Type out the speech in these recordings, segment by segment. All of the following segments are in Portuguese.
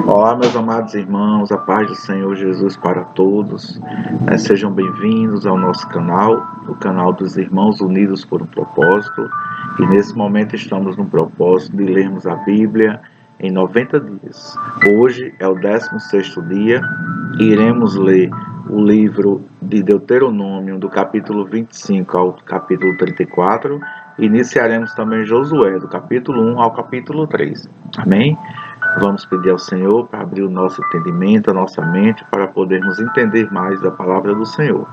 Olá, meus amados irmãos, a paz do Senhor Jesus para todos. Sejam bem-vindos ao nosso canal, o canal dos Irmãos Unidos por um Propósito. E nesse momento estamos no propósito de lermos a Bíblia em 90 dias. Hoje é o 16º dia e iremos ler o livro de Deuteronômio, do capítulo 25 ao capítulo 34. Iniciaremos também Josué, do capítulo 1 ao capítulo 3. Amém? Vamos pedir ao Senhor para abrir o nosso entendimento, a nossa mente, para podermos entender mais da palavra do Senhor.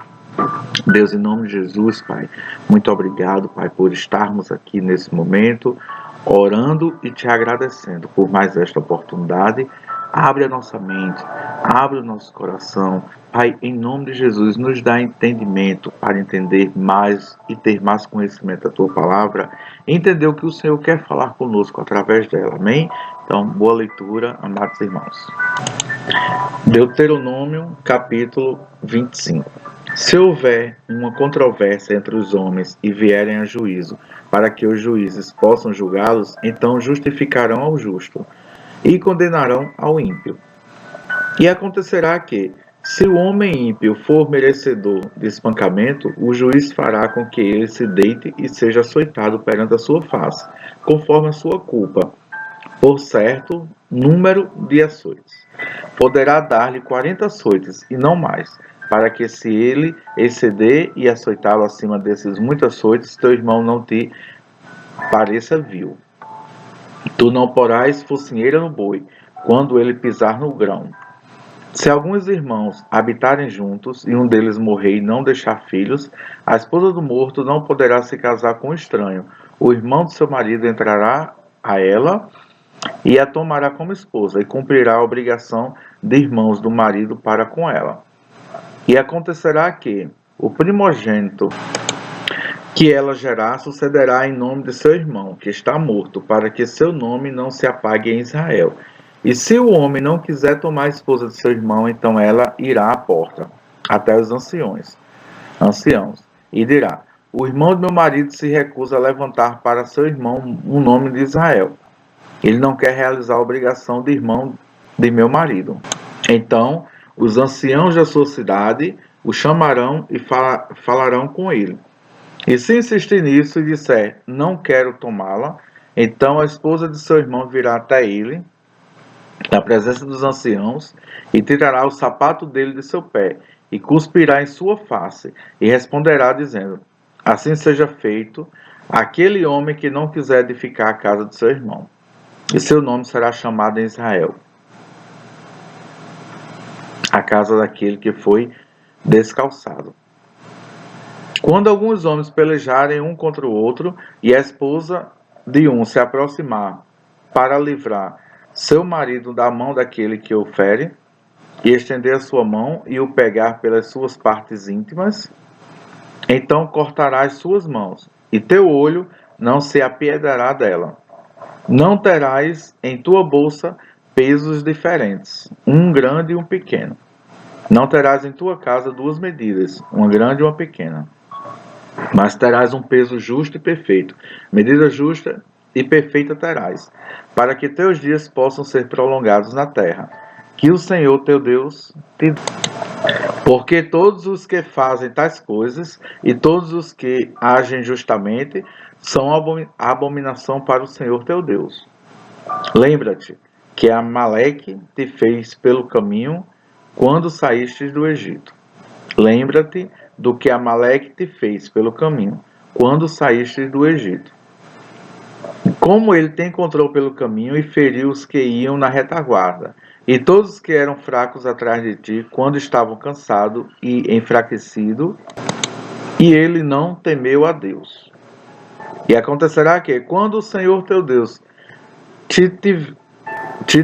Deus, em nome de Jesus, Pai, muito obrigado, Pai, por estarmos aqui nesse momento, orando e te agradecendo por mais esta oportunidade. Abre a nossa mente, abre o nosso coração. Pai, em nome de Jesus, nos dá entendimento para entender mais e ter mais conhecimento da Tua palavra, entender o que o Senhor quer falar conosco através dela, amém? Então, boa leitura, amados irmãos. Deuteronômio, capítulo 25. Se houver uma controvérsia entre os homens e vierem a juízo, para que os juízes possam julgá-los, então justificarão ao justo e condenarão ao ímpio. E acontecerá que, se o homem ímpio for merecedor de espancamento, o juiz fará com que ele se deite e seja açoitado perante a sua face, conforme a sua culpa, por certo número de açoites. Poderá dar-lhe 40 açoites, e não mais, para que, se ele exceder e açoitá-lo acima desses muitos açoites, teu irmão não te pareça vil. Tu não porás focinheira no boi, quando ele pisar no grão. Se alguns irmãos habitarem juntos, e um deles morrer e não deixar filhos, a esposa do morto não poderá se casar com um estranho. O irmão do seu marido entrará a ela e a tomará como esposa, e cumprirá a obrigação de irmãos do marido para com ela. E acontecerá que o primogênito que ela gerar sucederá em nome de seu irmão, que está morto, para que seu nome não se apague em Israel. E se o homem não quiser tomar a esposa de seu irmão, então ela irá à porta, até os anciãos, e dirá: o irmão do meu marido se recusa a levantar para seu irmão um nome de Israel. Ele não quer realizar a obrigação de irmão de meu marido. Então, os anciãos da sua cidade o chamarão e falarão com ele. E se insistir nisso e disser, não quero tomá-la, então a esposa de seu irmão virá até ele, na presença dos anciãos, e tirará o sapato dele de seu pé, e cuspirá em sua face, e responderá dizendo, assim seja feito àquele homem que não quiser edificar a casa de seu irmão. E seu nome será chamado em Israel, a casa daquele que foi descalçado. Quando alguns homens pelejarem um contra o outro, e a esposa de um se aproximar para livrar seu marido da mão daquele que o fere, e estender a sua mão e o pegar pelas suas partes íntimas, então cortarás suas mãos, e teu olho não se apiedará dela. Não terás em tua bolsa pesos diferentes, um grande e um pequeno. Não terás em tua casa duas medidas, uma grande e uma pequena. Mas terás um peso justo e perfeito. Medida justa e perfeita terás, para que teus dias possam ser prolongados na terra, que o Senhor teu Deus te dê. Porque todos os que fazem tais coisas, e todos os que agem justamente, são abominação para o Senhor teu Deus. Lembra-te que Amaleque te fez pelo caminho quando saístes do Egito. Lembra-te do que Amaleque te fez pelo caminho quando saístes do Egito. Como ele te encontrou pelo caminho e feriu os que iam na retaguarda, e todos os que eram fracos atrás de ti, quando estavam cansados e enfraquecidos, e ele não temeu a Deus. E acontecerá que, quando o Senhor teu Deus te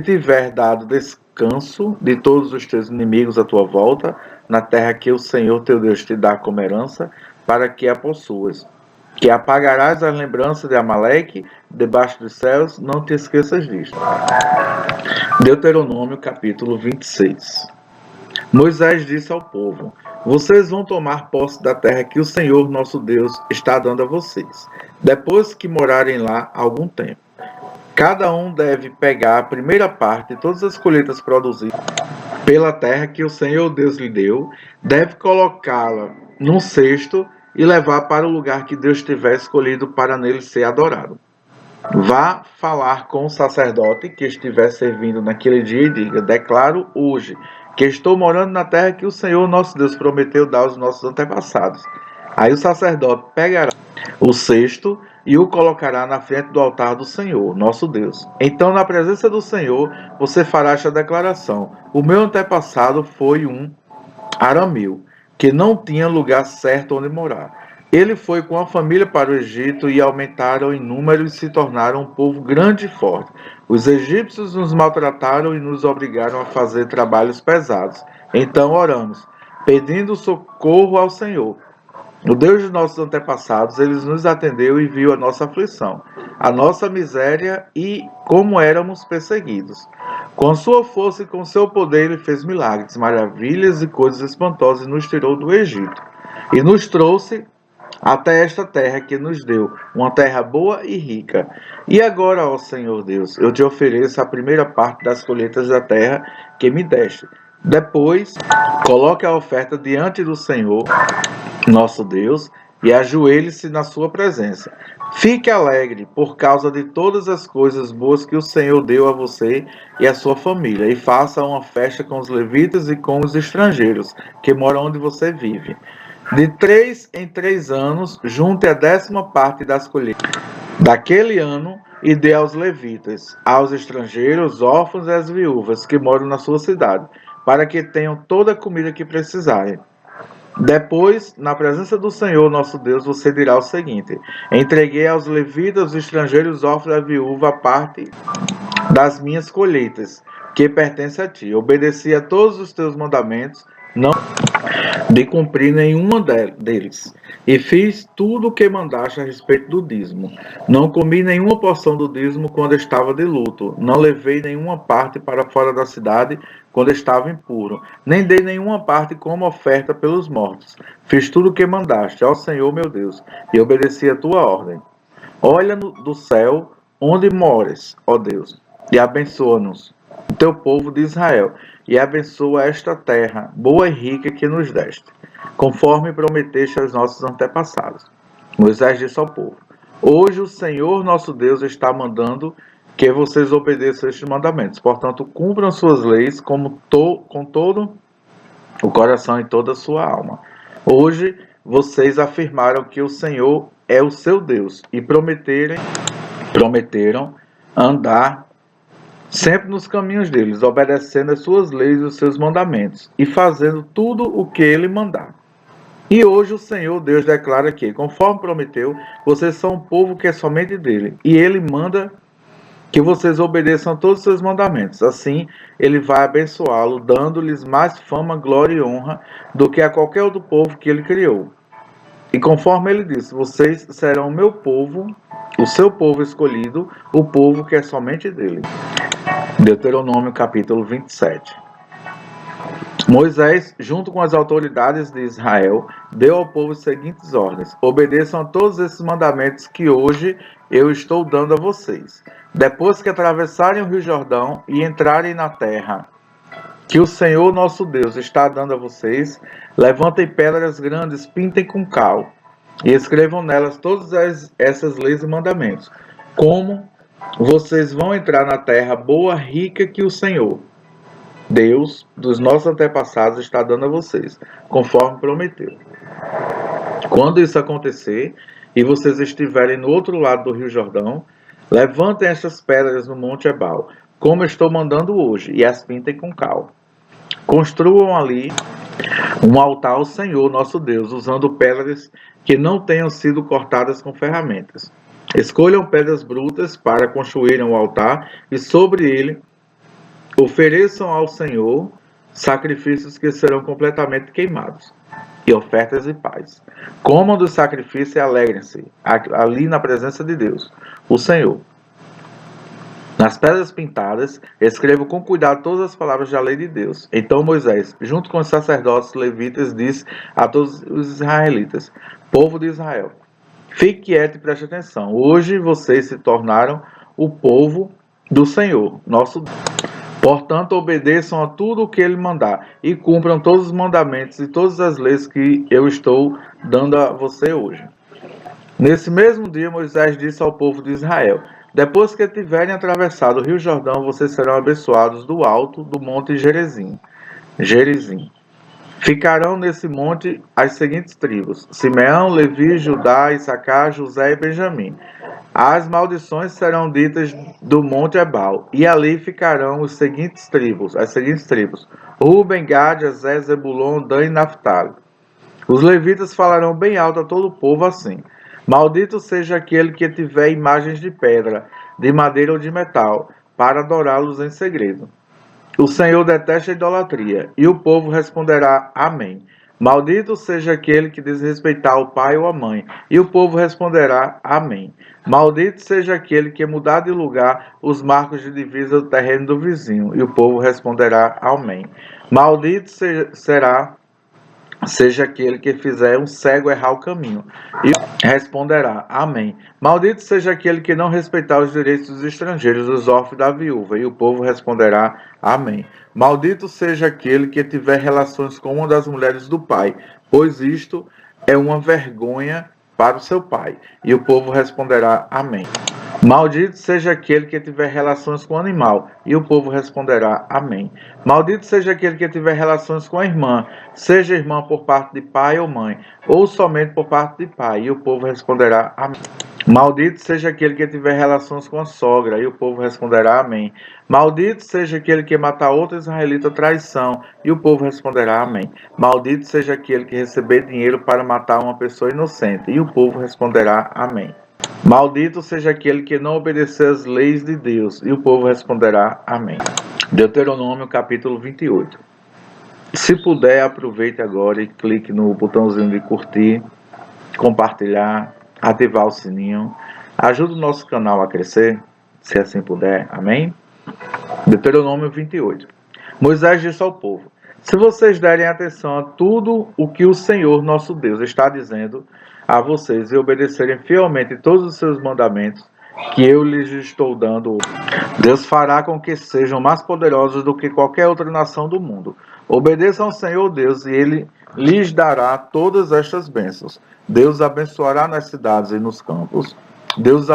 tiver dado descanso de todos os teus inimigos à tua volta, na terra que o Senhor teu Deus te dá como herança, para que a possuas, que apagarás as lembranças de Amaleque debaixo dos céus, não te esqueças disto. Deuteronômio capítulo 26. Moisés disse ao povo: vocês vão tomar posse da terra que o Senhor nosso Deus está dando a vocês, depois que morarem lá algum tempo. Cada um deve pegar a primeira parte de todas as colheitas produzidas pela terra que o Senhor Deus lhe deu, deve colocá-la num cesto e levar para o lugar que Deus tiver escolhido para nele ser adorado. Vá falar com o sacerdote que estiver servindo naquele dia e diga: declaro hoje que estou morando na terra que o Senhor nosso Deus prometeu dar aos nossos antepassados. Aí o sacerdote pegará o cesto e o colocará na frente do altar do Senhor, nosso Deus. Então, na presença do Senhor, você fará esta declaração: o meu antepassado foi um arameu, que não tinha lugar certo onde morar. Ele foi com a família para o Egito e aumentaram em número e se tornaram um povo grande e forte. Os egípcios nos maltrataram e nos obrigaram a fazer trabalhos pesados. Então oramos, pedindo socorro ao Senhor. O Deus de nossos antepassados, ele nos atendeu e viu a nossa aflição, a nossa miséria e como éramos perseguidos. Com sua força e com seu poder, ele fez milagres, maravilhas e coisas espantosas e nos tirou do Egito. E nos trouxe até esta terra que nos deu, uma terra boa e rica. E agora, ó Senhor Deus, eu te ofereço a primeira parte das colheitas da terra que me deste. Depois, coloque a oferta diante do Senhor, nosso Deus, e ajoelhe-se na sua presença. Fique alegre por causa de todas as coisas boas que o Senhor deu a você e a sua família, e faça uma festa com os levitas e com os estrangeiros que moram onde você vive. De 3 em 3 anos, junte a 10ª parte das colheitas daquele ano e dê aos levitas, aos estrangeiros, órfãos e às viúvas que moram na sua cidade, para que tenham toda a comida que precisarem. Depois, na presença do Senhor nosso Deus, você dirá o seguinte: entreguei aos levitas, aos estrangeiros, órfãos e à viúva a parte das minhas colheitas, que pertence a ti. Obedeci a todos os teus mandamentos, não de cumprir nenhuma deles, e fiz tudo o que mandaste a respeito do dízimo. Não comi nenhuma porção do dízimo quando estava de luto, não levei nenhuma parte para fora da cidade quando estava impuro, nem dei nenhuma parte como oferta pelos mortos. Fiz tudo o que mandaste, ó Senhor meu Deus, e obedeci a tua ordem. Olha do céu onde mores, ó Deus, e abençoa-nos, o teu povo de Israel, e abençoa esta terra, boa e rica que nos deste, conforme prometeste aos nossos antepassados. Moisés disse ao povo: hoje o Senhor nosso Deus está mandando que vocês obedeçam estes mandamentos. Portanto, cumpram suas leis com todo o coração e toda a sua alma. Hoje vocês afirmaram que o Senhor é o seu Deus e prometeram andar sempre nos caminhos deles, obedecendo as suas leis e os seus mandamentos, e fazendo tudo o que ele mandar. E hoje o Senhor Deus declara que, conforme prometeu, vocês são um povo que é somente dele, e ele manda que vocês obedeçam a todos os seus mandamentos. Assim, ele vai abençoá-lo, dando-lhes mais fama, glória e honra do que a qualquer outro povo que ele criou. E conforme ele disse, vocês serão o meu povo, o seu povo escolhido, o povo que é somente dele. Deuteronômio capítulo 27. Moisés, junto com as autoridades de Israel, deu ao povo as seguintes ordens: obedeçam a todos esses mandamentos que hoje eu estou dando a vocês. Depois que atravessarem o Rio Jordão e entrarem na terra que o Senhor nosso Deus está dando a vocês, levantem pedras grandes, pintem com cal e escrevam nelas todas essas leis e mandamentos. Como vocês vão entrar na terra boa, rica que o Senhor, Deus dos nossos antepassados, está dando a vocês, conforme prometeu. Quando isso acontecer e vocês estiverem no outro lado do Rio Jordão, levantem essas pedras no Monte Ebal, como eu estou mandando hoje, e as pintem com cal. Construam ali um altar ao Senhor nosso Deus, usando pedras que não tenham sido cortadas com ferramentas. Escolham pedras brutas para construírem o altar e sobre ele ofereçam ao Senhor sacrifícios que serão completamente queimados e ofertas de paz. Comam do sacrifício e alegrem-se ali na presença de Deus, o Senhor. Nas pedras pintadas, escrevam com cuidado todas as palavras da lei de Deus. Então Moisés, junto com os sacerdotes levitas, disse a todos os israelitas: povo de Israel, fique quieto e preste atenção. Hoje vocês se tornaram o povo do Senhor, nosso Deus. Portanto, obedeçam a tudo o que ele mandar e cumpram todos os mandamentos e todas as leis que eu estou dando a você hoje. Nesse mesmo dia, Moisés disse ao povo de Israel: depois que tiverem atravessado o rio Jordão, vocês serão abençoados do alto do monte Gerizim. Ficarão nesse monte as seguintes tribos: Simeão, Levi, Judá, Issacar, José e Benjamim. As maldições serão ditas do monte Ebal, e ali ficarão as seguintes tribos: Ruben, Gad, Aser, Zebulon, Dan e Naphtali. Os levitas falarão bem alto a todo o povo assim: maldito seja aquele que tiver imagens de pedra, de madeira ou de metal, para adorá-los em segredo. O Senhor detesta a idolatria, e o povo responderá amém. Maldito seja aquele que desrespeitar o pai ou a mãe, e o povo responderá amém. Maldito seja aquele que mudar de lugar os marcos de divisa do terreno do vizinho, e o povo responderá amém. Maldito seja aquele que fizer um cego errar o caminho, e responderá amém. Maldito seja aquele que não respeitar os direitos dos estrangeiros, dos órfãos e da viúva, e o povo responderá amém. Maldito seja aquele que tiver relações com uma das mulheres do pai, pois isto é uma vergonha para o seu pai, e o povo responderá amém. Maldito seja aquele que tiver relações com o animal, e o povo responderá amém. Maldito seja aquele que tiver relações com a irmã, seja irmã por parte de pai ou mãe, ou somente por parte de pai, e o povo responderá amém. Maldito seja aquele que tiver relações com a sogra, e o povo responderá amém. Maldito seja aquele que matar outro israelita traição, e o povo responderá amém. Maldito seja aquele que receber dinheiro para matar uma pessoa inocente, e o povo responderá amém. Maldito seja aquele que não obedecer às leis de Deus, e o povo responderá amém. Deuteronômio capítulo 28. Se puder, aproveite agora e clique no botãozinho de curtir, compartilhar, ativar o sininho. Ajuda o nosso canal a crescer, se assim puder. Amém? Deuteronômio 28. Moisés disse ao povo: se vocês derem atenção a tudo o que o Senhor nosso Deus está dizendo a vocês e obedecerem fielmente todos os seus mandamentos que eu lhes estou dando, Deus fará com que sejam mais poderosos do que qualquer outra nação do mundo. Obedeçam ao Senhor Deus e Ele lhes dará todas estas bênçãos. Deus abençoará nas cidades e nos campos. Deus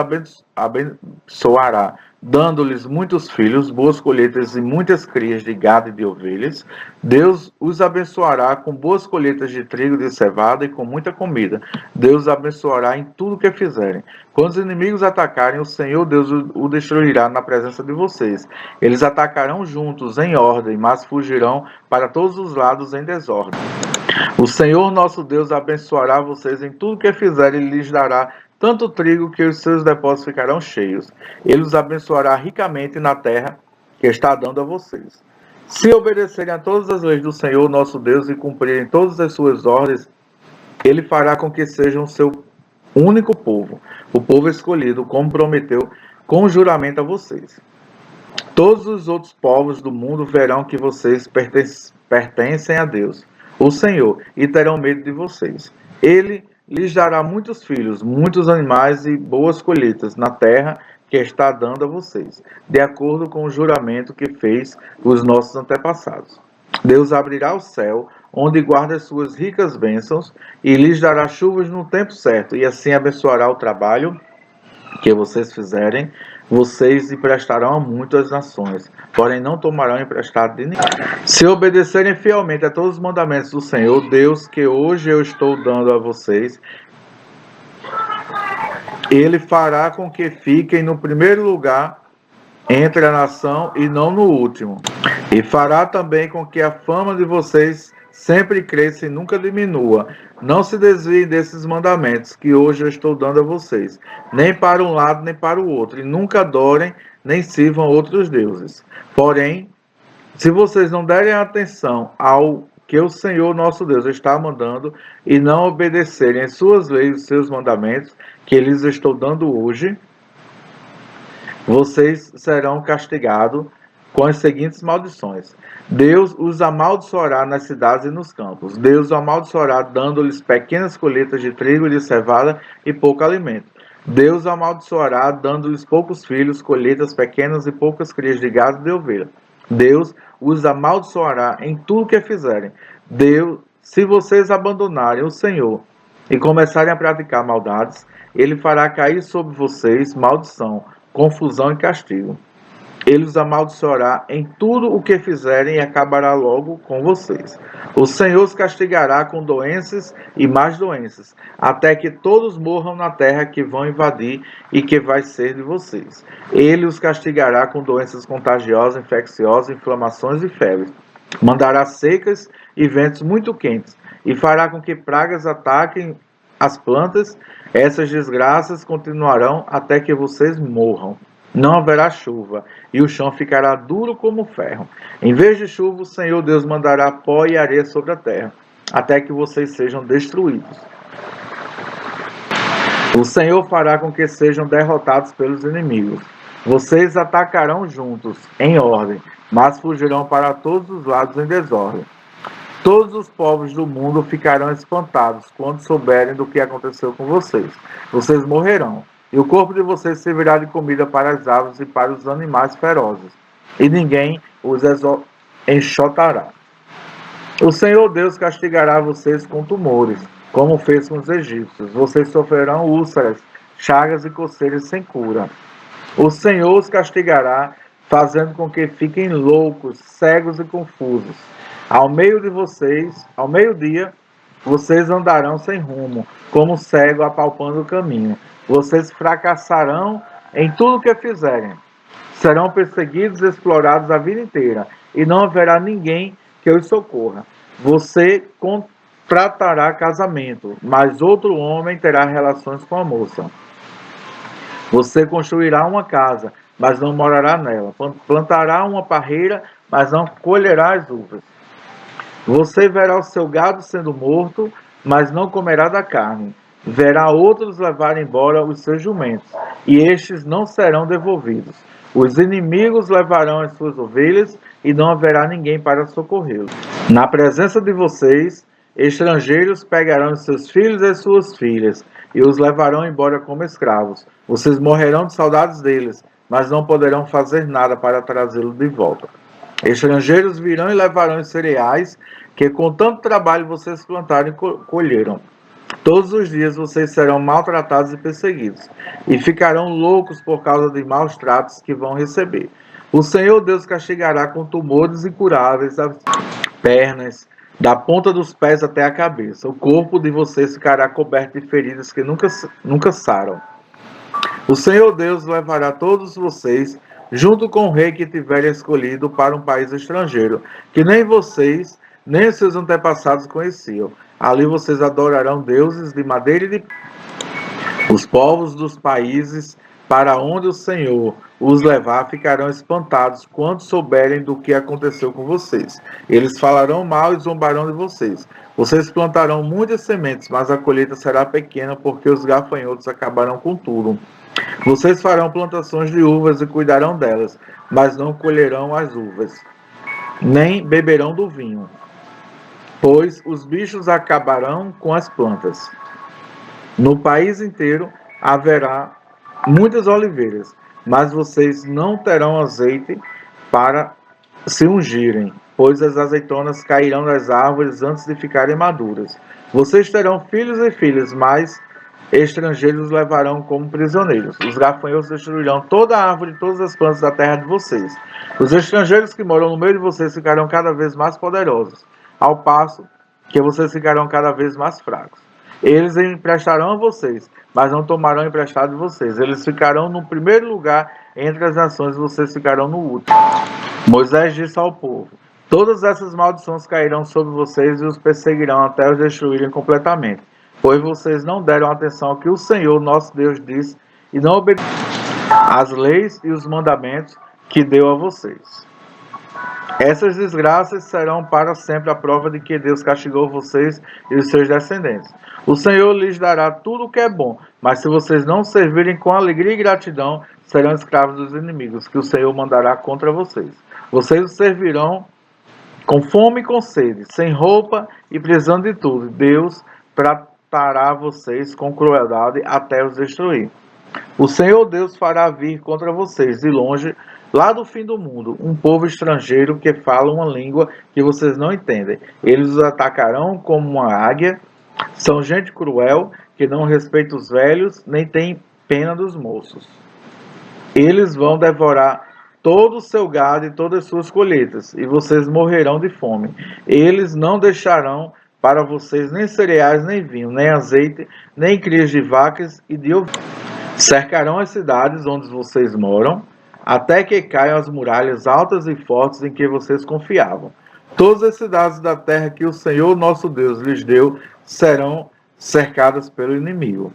abençoará, dando-lhes muitos filhos, boas colheitas e muitas crias de gado e de ovelhas. Deus os abençoará com boas colheitas de trigo e de cevada e com muita comida. Deus abençoará em tudo que fizerem. Quando os inimigos atacarem, o Senhor Deus o destruirá na presença de vocês. Eles atacarão juntos, em ordem, mas fugirão para todos os lados em desordem. O Senhor nosso Deus abençoará vocês em tudo que fizerem e lhes dará tanto trigo que os seus depósitos ficarão cheios. Ele os abençoará ricamente na terra que está dando a vocês. Se obedecerem a todas as leis do Senhor nosso Deus e cumprirem todas as suas ordens, Ele fará com que sejam seu único povo, o povo escolhido, como prometeu com juramento a vocês. Todos os outros povos do mundo verão que vocês pertencem a Deus, o Senhor, e terão medo de vocês. Ele lhes dará muitos filhos, muitos animais e boas colheitas na terra que está dando a vocês, de acordo com o juramento que fez os nossos antepassados. Deus abrirá o céu, onde guarda as suas ricas bênçãos, e lhes dará chuvas no tempo certo, e assim abençoará o trabalho que vocês fizerem. Vocês emprestarão a muitas nações, porém não tomarão emprestado de ninguém. Se obedecerem fielmente a todos os mandamentos do Senhor Deus, que hoje eu estou dando a vocês, Ele fará com que fiquem no primeiro lugar entre a nação e não no último. E fará também com que a fama de vocês sempre cresça e nunca diminua. Não se desviem desses mandamentos que hoje eu estou dando a vocês, nem para um lado nem para o outro, e nunca adorem nem sirvam outros deuses. Porém, se vocês não derem atenção ao que o Senhor nosso Deus está mandando e não obedecerem as suas leis e seus mandamentos que lhes estou dando hoje, vocês serão castigados com as seguintes maldições. Deus os amaldiçoará nas cidades e nos campos. Deus os amaldiçoará dando-lhes pequenas colheitas de trigo e de cevada e pouco alimento. Deus amaldiçoará, dando-lhes poucos filhos, colheitas pequenas e poucas crias de gado e de ovelha. Deus os amaldiçoará em tudo que fizerem. Deus, se vocês abandonarem o Senhor e começarem a praticar maldades, Ele fará cair sobre vocês maldição, confusão e castigo. Ele os amaldiçoará em tudo o que fizerem e acabará logo com vocês. O Senhor os castigará com doenças e mais doenças, até que todos morram na terra que vão invadir e que vai ser de vocês. Ele os castigará com doenças contagiosas, infecciosas, inflamações e febres. Mandará secas e ventos muito quentes, e fará com que pragas ataquem as plantas. Essas desgraças continuarão até que vocês morram. Não haverá chuva, e o chão ficará duro como ferro. Em vez de chuva, o Senhor Deus mandará pó e areia sobre a terra, até que vocês sejam destruídos. O Senhor fará com que sejam derrotados pelos inimigos. Vocês atacarão juntos, em ordem, mas fugirão para todos os lados em desordem. Todos os povos do mundo ficarão espantados quando souberem do que aconteceu com vocês. Vocês morrerão. E o corpo de vocês servirá de comida para as aves e para os animais ferozes, e ninguém os enxotará. O Senhor Deus castigará vocês com tumores, como fez com os egípcios. Vocês sofrerão úlceras, chagas e coceiras sem cura. O Senhor os castigará, fazendo com que fiquem loucos, cegos e confusos. Ao meio-dia, vocês andarão sem rumo, como cego apalpando o caminho. Vocês fracassarão em tudo o que fizerem. Serão perseguidos e explorados a vida inteira, e não haverá ninguém que os socorra. Você contratará casamento, mas outro homem terá relações com a moça. Você construirá uma casa, mas não morará nela. Plantará uma parreira, mas não colherá as uvas. Você verá o seu gado sendo morto, mas não comerá da carne. Verá outros levar embora os seus jumentos, e estes não serão devolvidos. Os inimigos levarão as suas ovelhas, e não haverá ninguém para socorrê-los. Na presença de vocês, estrangeiros pegarão os seus filhos e suas filhas, e os levarão embora como escravos. Vocês morrerão de saudades deles, mas não poderão fazer nada para trazê-los de volta. Estrangeiros virão e levarão os cereais que com tanto trabalho vocês plantaram e colheram. Todos os dias vocês serão maltratados e perseguidos, e ficarão loucos por causa de maus tratos que vão receber. O Senhor Deus castigará com tumores incuráveis as pernas, da ponta dos pés até a cabeça. O corpo de vocês ficará coberto de feridas que nunca saram. O Senhor Deus levará todos vocês, junto com o rei que tiverem escolhido, para um país estrangeiro, que nem vocês, nem os seus antepassados conheciam. Ali vocês adorarão deuses de madeira e de... Os povos dos países para onde o Senhor os levar ficarão espantados quando souberem do que aconteceu com vocês. Eles falarão mal e zombarão de vocês. Vocês plantarão muitas sementes, mas a colheita será pequena, porque os gafanhotos acabarão com tudo. Vocês farão plantações de uvas e cuidarão delas, mas não colherão as uvas, nem beberão do vinho, pois os bichos acabarão com as plantas. No país inteiro haverá muitas oliveiras, mas vocês não terão azeite para se ungirem, pois as azeitonas cairão das árvores antes de ficarem maduras. Vocês terão filhos e filhas, mas estrangeiros os levarão como prisioneiros. Os gafanhotos destruirão toda a árvore e todas as plantas da terra de vocês. Os estrangeiros que moram no meio de vocês ficarão cada vez mais poderosos, ao passo que vocês ficarão cada vez mais fracos. Eles emprestarão a vocês, mas não tomarão emprestado de vocês. Eles ficarão no primeiro lugar entre as nações, e vocês ficarão no último. Moisés disse ao povo: todas essas maldições cairão sobre vocês e os perseguirão até os destruírem completamente, pois vocês não deram atenção ao que o Senhor, nosso Deus, disse, e não obedeceram às leis e os mandamentos que deu a vocês. Essas desgraças serão para sempre a prova de que Deus castigou vocês e os seus descendentes. O Senhor lhes dará tudo o que é bom, mas se vocês não servirem com alegria e gratidão, serão escravos dos inimigos, que o Senhor mandará contra vocês. Vocês o servirão com fome e com sede, sem roupa e precisando de tudo. Deus tratará vocês com crueldade até os destruir. O Senhor Deus fará vir contra vocês de longe, lá do fim do mundo, um povo estrangeiro que fala uma língua que vocês não entendem. Eles os atacarão como uma águia. São gente cruel, que não respeita os velhos, nem tem pena dos moços. Eles vão devorar todo o seu gado e todas as suas colheitas, e vocês morrerão de fome. Eles não deixarão para vocês nem cereais, nem vinho, nem azeite, nem crias de vacas e de ovelhas. Cercarão as cidades onde vocês moram, até que caiam as muralhas altas e fortes em que vocês confiavam. Todas as cidades da terra que o Senhor nosso Deus lhes deu serão cercadas pelo inimigo.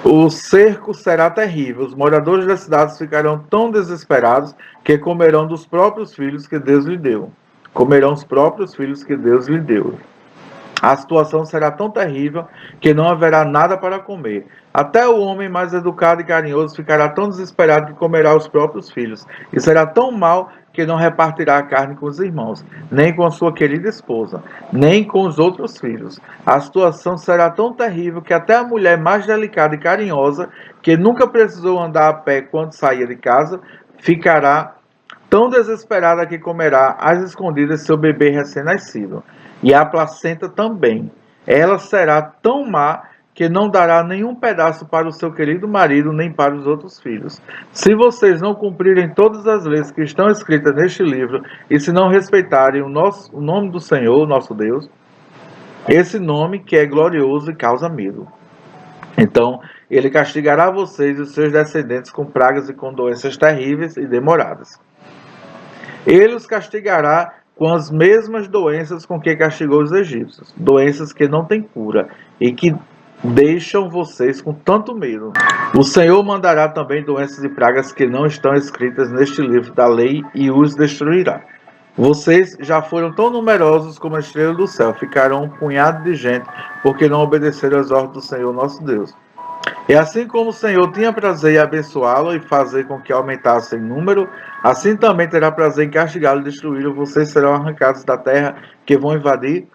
O cerco será terrível. Os moradores das cidades ficarão tão desesperados que comerão dos próprios filhos que Deus lhe deu. Comerão os próprios filhos que Deus lhe deu. A situação será tão terrível que não haverá nada para comer. Até o homem mais educado e carinhoso ficará tão desesperado que comerá os próprios filhos. E será tão mau que não repartirá a carne com os irmãos, nem com a sua querida esposa, nem com os outros filhos. A situação será tão terrível que até a mulher mais delicada e carinhosa, que nunca precisou andar a pé quando saía de casa, ficará tão desesperada que comerá às escondidas seu bebê recém-nascido. E a placenta também. Ela será tão má que não dará nenhum pedaço para o seu querido marido, nem para os outros filhos. Se vocês não cumprirem todas as leis que estão escritas neste livro, e se não respeitarem o nome do Senhor, nosso Deus, esse nome que é glorioso e causa medo, então ele castigará vocês e os seus descendentes com pragas e com doenças terríveis e demoradas. Ele os castigará com as mesmas doenças com que castigou os egípcios, doenças que não têm cura e que deixam vocês com tanto medo. O Senhor mandará também doenças e pragas que não estão escritas neste livro da lei e os destruirá. Vocês já foram tão numerosos como a estrela do céu, ficarão um punhado de gente, porque não obedeceram às ordens do Senhor nosso Deus. E assim como o Senhor tinha prazer em abençoá-lo e fazer com que aumentasse em número, assim também terá prazer em castigá-lo e destruí-lo. Vocês serão arrancados da terra que vão invadir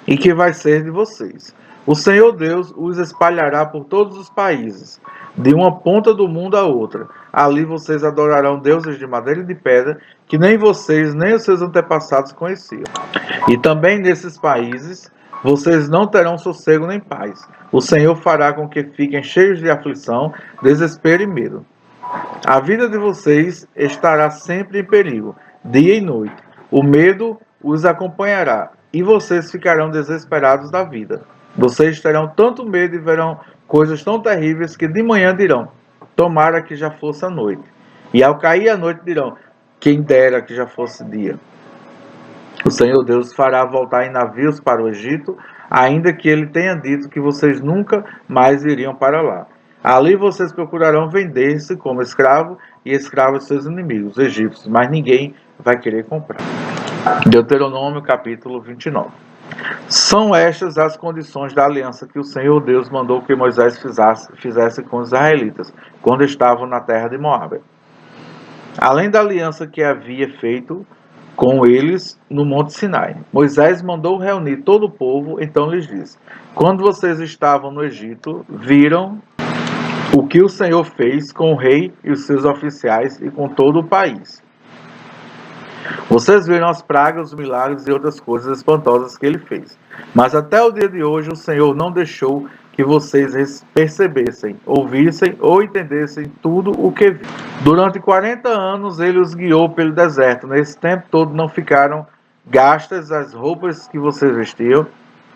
e que vai ser de vocês. O Senhor Deus os espalhará por todos os países, de uma ponta do mundo à outra. Ali vocês adorarão deuses de madeira e de pedra, que nem vocês nem os seus antepassados conheciam. E também nesses países vocês não terão sossego nem paz. O Senhor fará com que fiquem cheios de aflição, desespero e medo. A vida de vocês estará sempre em perigo, dia e noite. O medo os acompanhará, e vocês ficarão desesperados da vida. Vocês terão tanto medo e verão coisas tão terríveis que de manhã dirão: tomara que já fosse a noite. E ao cair a noite dirão: quem dera que já fosse dia. O Senhor Deus fará voltar em navios para o Egito, ainda que ele tenha dito que vocês nunca mais iriam para lá. Ali vocês procurarão vender-se como escravo e escravo de seus inimigos, os egípcios, mas ninguém vai querer comprar. Deuteronômio capítulo 29. São estas as condições da aliança que o Senhor Deus mandou que Moisés fizesse com os israelitas, quando estavam na terra de Moabe. Além da aliança que havia feito com eles no Monte Sinai, Moisés mandou reunir todo o povo, então lhes disse: quando vocês estavam no Egito, viram o que o Senhor fez com o rei e os seus oficiais e com todo o país. Vocês viram as pragas, os milagres e outras coisas espantosas que ele fez. Mas até o dia de hoje o Senhor não deixou que vocês percebessem, ouvissem ou entendessem tudo o que viram. Durante 40 anos ele os guiou pelo deserto. Nesse tempo todo não ficaram gastas as roupas que vocês vestiam,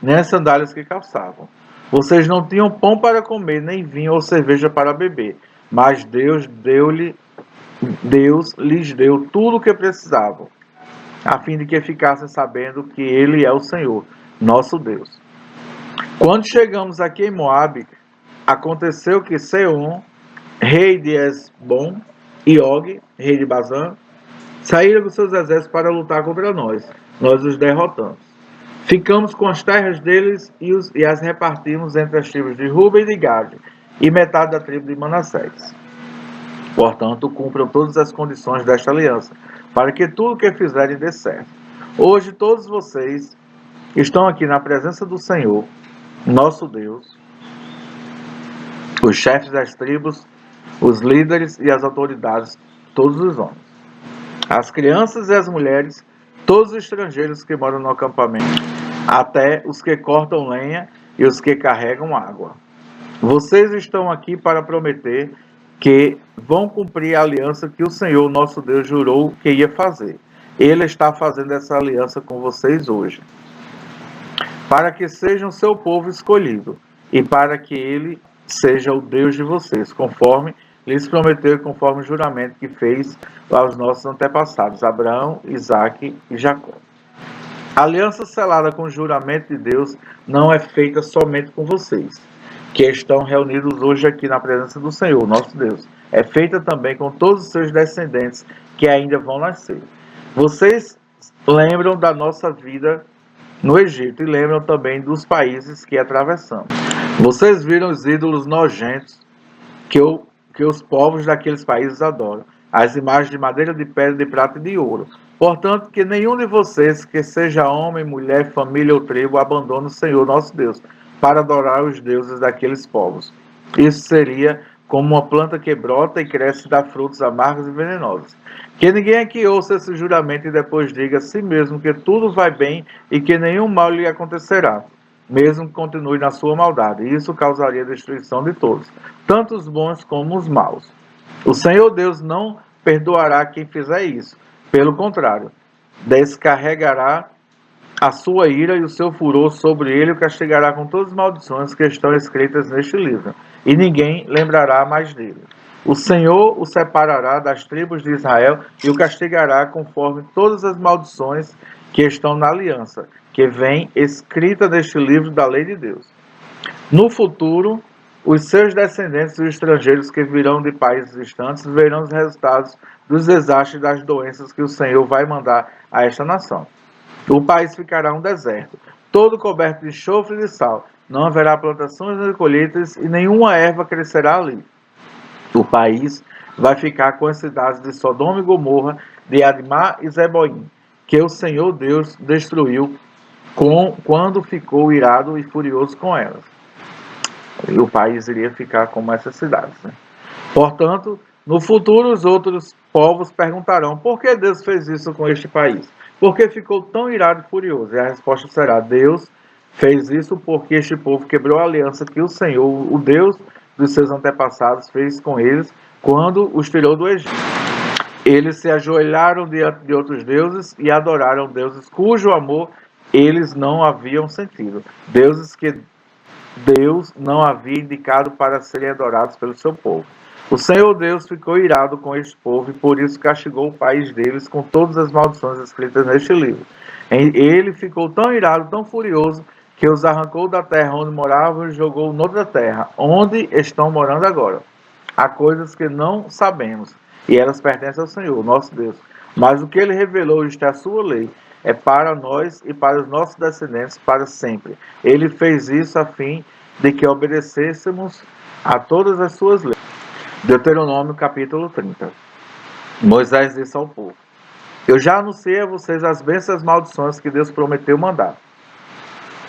nem as sandálias que calçavam. Vocês não tinham pão para comer, nem vinho ou cerveja para beber. Mas Deus lhes deu tudo o que precisavam, a fim de que ficassem sabendo que Ele é o Senhor, nosso Deus. Quando chegamos aqui em Moabe, aconteceu que Seom, rei de Esbom, e Og, rei de Bazã, saíram dos seus exércitos para lutar contra nós. Nós os derrotamos. Ficamos com as terras deles e as repartimos entre as tribos de Ruben e de Gade, e metade da tribo de Manassés. Portanto, cumpram todas as condições desta aliança, para que tudo o que fizerem dê certo. Hoje todos vocês estão aqui na presença do Senhor, nosso Deus, os chefes das tribos, os líderes e as autoridades, todos os homens, as crianças e as mulheres, todos os estrangeiros que moram no acampamento, até os que cortam lenha e os que carregam água. Vocês estão aqui para prometer que vão cumprir a aliança que o Senhor, nosso Deus, jurou que ia fazer. Ele está fazendo essa aliança com vocês hoje, para que sejam seu povo escolhido e para que ele seja o Deus de vocês, conforme lhes prometeu, conforme o juramento que fez aos nossos antepassados, Abraão, Isaque e Jacó. A aliança selada com o juramento de Deus não é feita somente com vocês, que estão reunidos hoje aqui na presença do Senhor, nosso Deus. É feita também com todos os seus descendentes que ainda vão nascer. Vocês lembram da nossa vida no Egito e lembram também dos países que atravessamos. Vocês viram os ídolos nojentos que os povos daqueles países adoram, as imagens de madeira, de pedra, de prata e de ouro. Portanto, que nenhum de vocês, que seja homem, mulher, família ou tribo, abandone o Senhor nosso Deus, para adorar os deuses daqueles povos. Isso seria como uma planta que brota e cresce e dá frutos amargos e venenosos. Que ninguém aqui ouça esse juramento e depois diga a si mesmo que tudo vai bem e que nenhum mal lhe acontecerá, mesmo que continue na sua maldade. Isso causaria a destruição de todos, tanto os bons como os maus. O Senhor Deus não perdoará quem fizer isso. Pelo contrário, descarregará a sua ira e o seu furor sobre ele o castigará com todas as maldições que estão escritas neste livro, e ninguém lembrará mais dele. O Senhor o separará das tribos de Israel e o castigará conforme todas as maldições que estão na aliança, que vem escrita neste livro da lei de Deus. No futuro, os seus descendentes e os estrangeiros que virão de países distantes verão os resultados dos desastres e das doenças que o Senhor vai mandar a esta nação. O país ficará um deserto, todo coberto de enxofre e de sal. Não haverá plantações nem colheitas e nenhuma erva crescerá ali. O país vai ficar com as cidades de Sodoma e Gomorra, de Admá e Zeboim, que o Senhor Deus destruiu quando ficou irado e furioso com elas. E o país iria ficar como essas cidades, né? Portanto, no futuro os outros povos perguntarão: por que Deus fez isso com este país? Por que ficou tão irado e furioso? E a resposta será: Deus fez isso porque este povo quebrou a aliança que o Senhor, o Deus dos seus antepassados, fez com eles quando os tirou do Egito. Eles se ajoelharam diante de outros deuses e adoraram deuses cujo amor eles não haviam sentido. Deuses que Deus não havia indicado para serem adorados pelo seu povo. O Senhor Deus ficou irado com este povo e por isso castigou o país deles com todas as maldições escritas neste livro. Ele ficou tão irado, tão furioso, que os arrancou da terra onde moravam e jogou noutra terra, onde estão morando agora. Há coisas que não sabemos, e elas pertencem ao Senhor, nosso Deus. Mas o que ele revelou está a sua lei, é para nós e para os nossos descendentes para sempre. Ele fez isso a fim de que obedecêssemos a todas as suas leis. Deuteronômio capítulo 30. Moisés disse ao povo: eu já anunciei a vocês as bênçãos e as maldições que Deus prometeu mandar.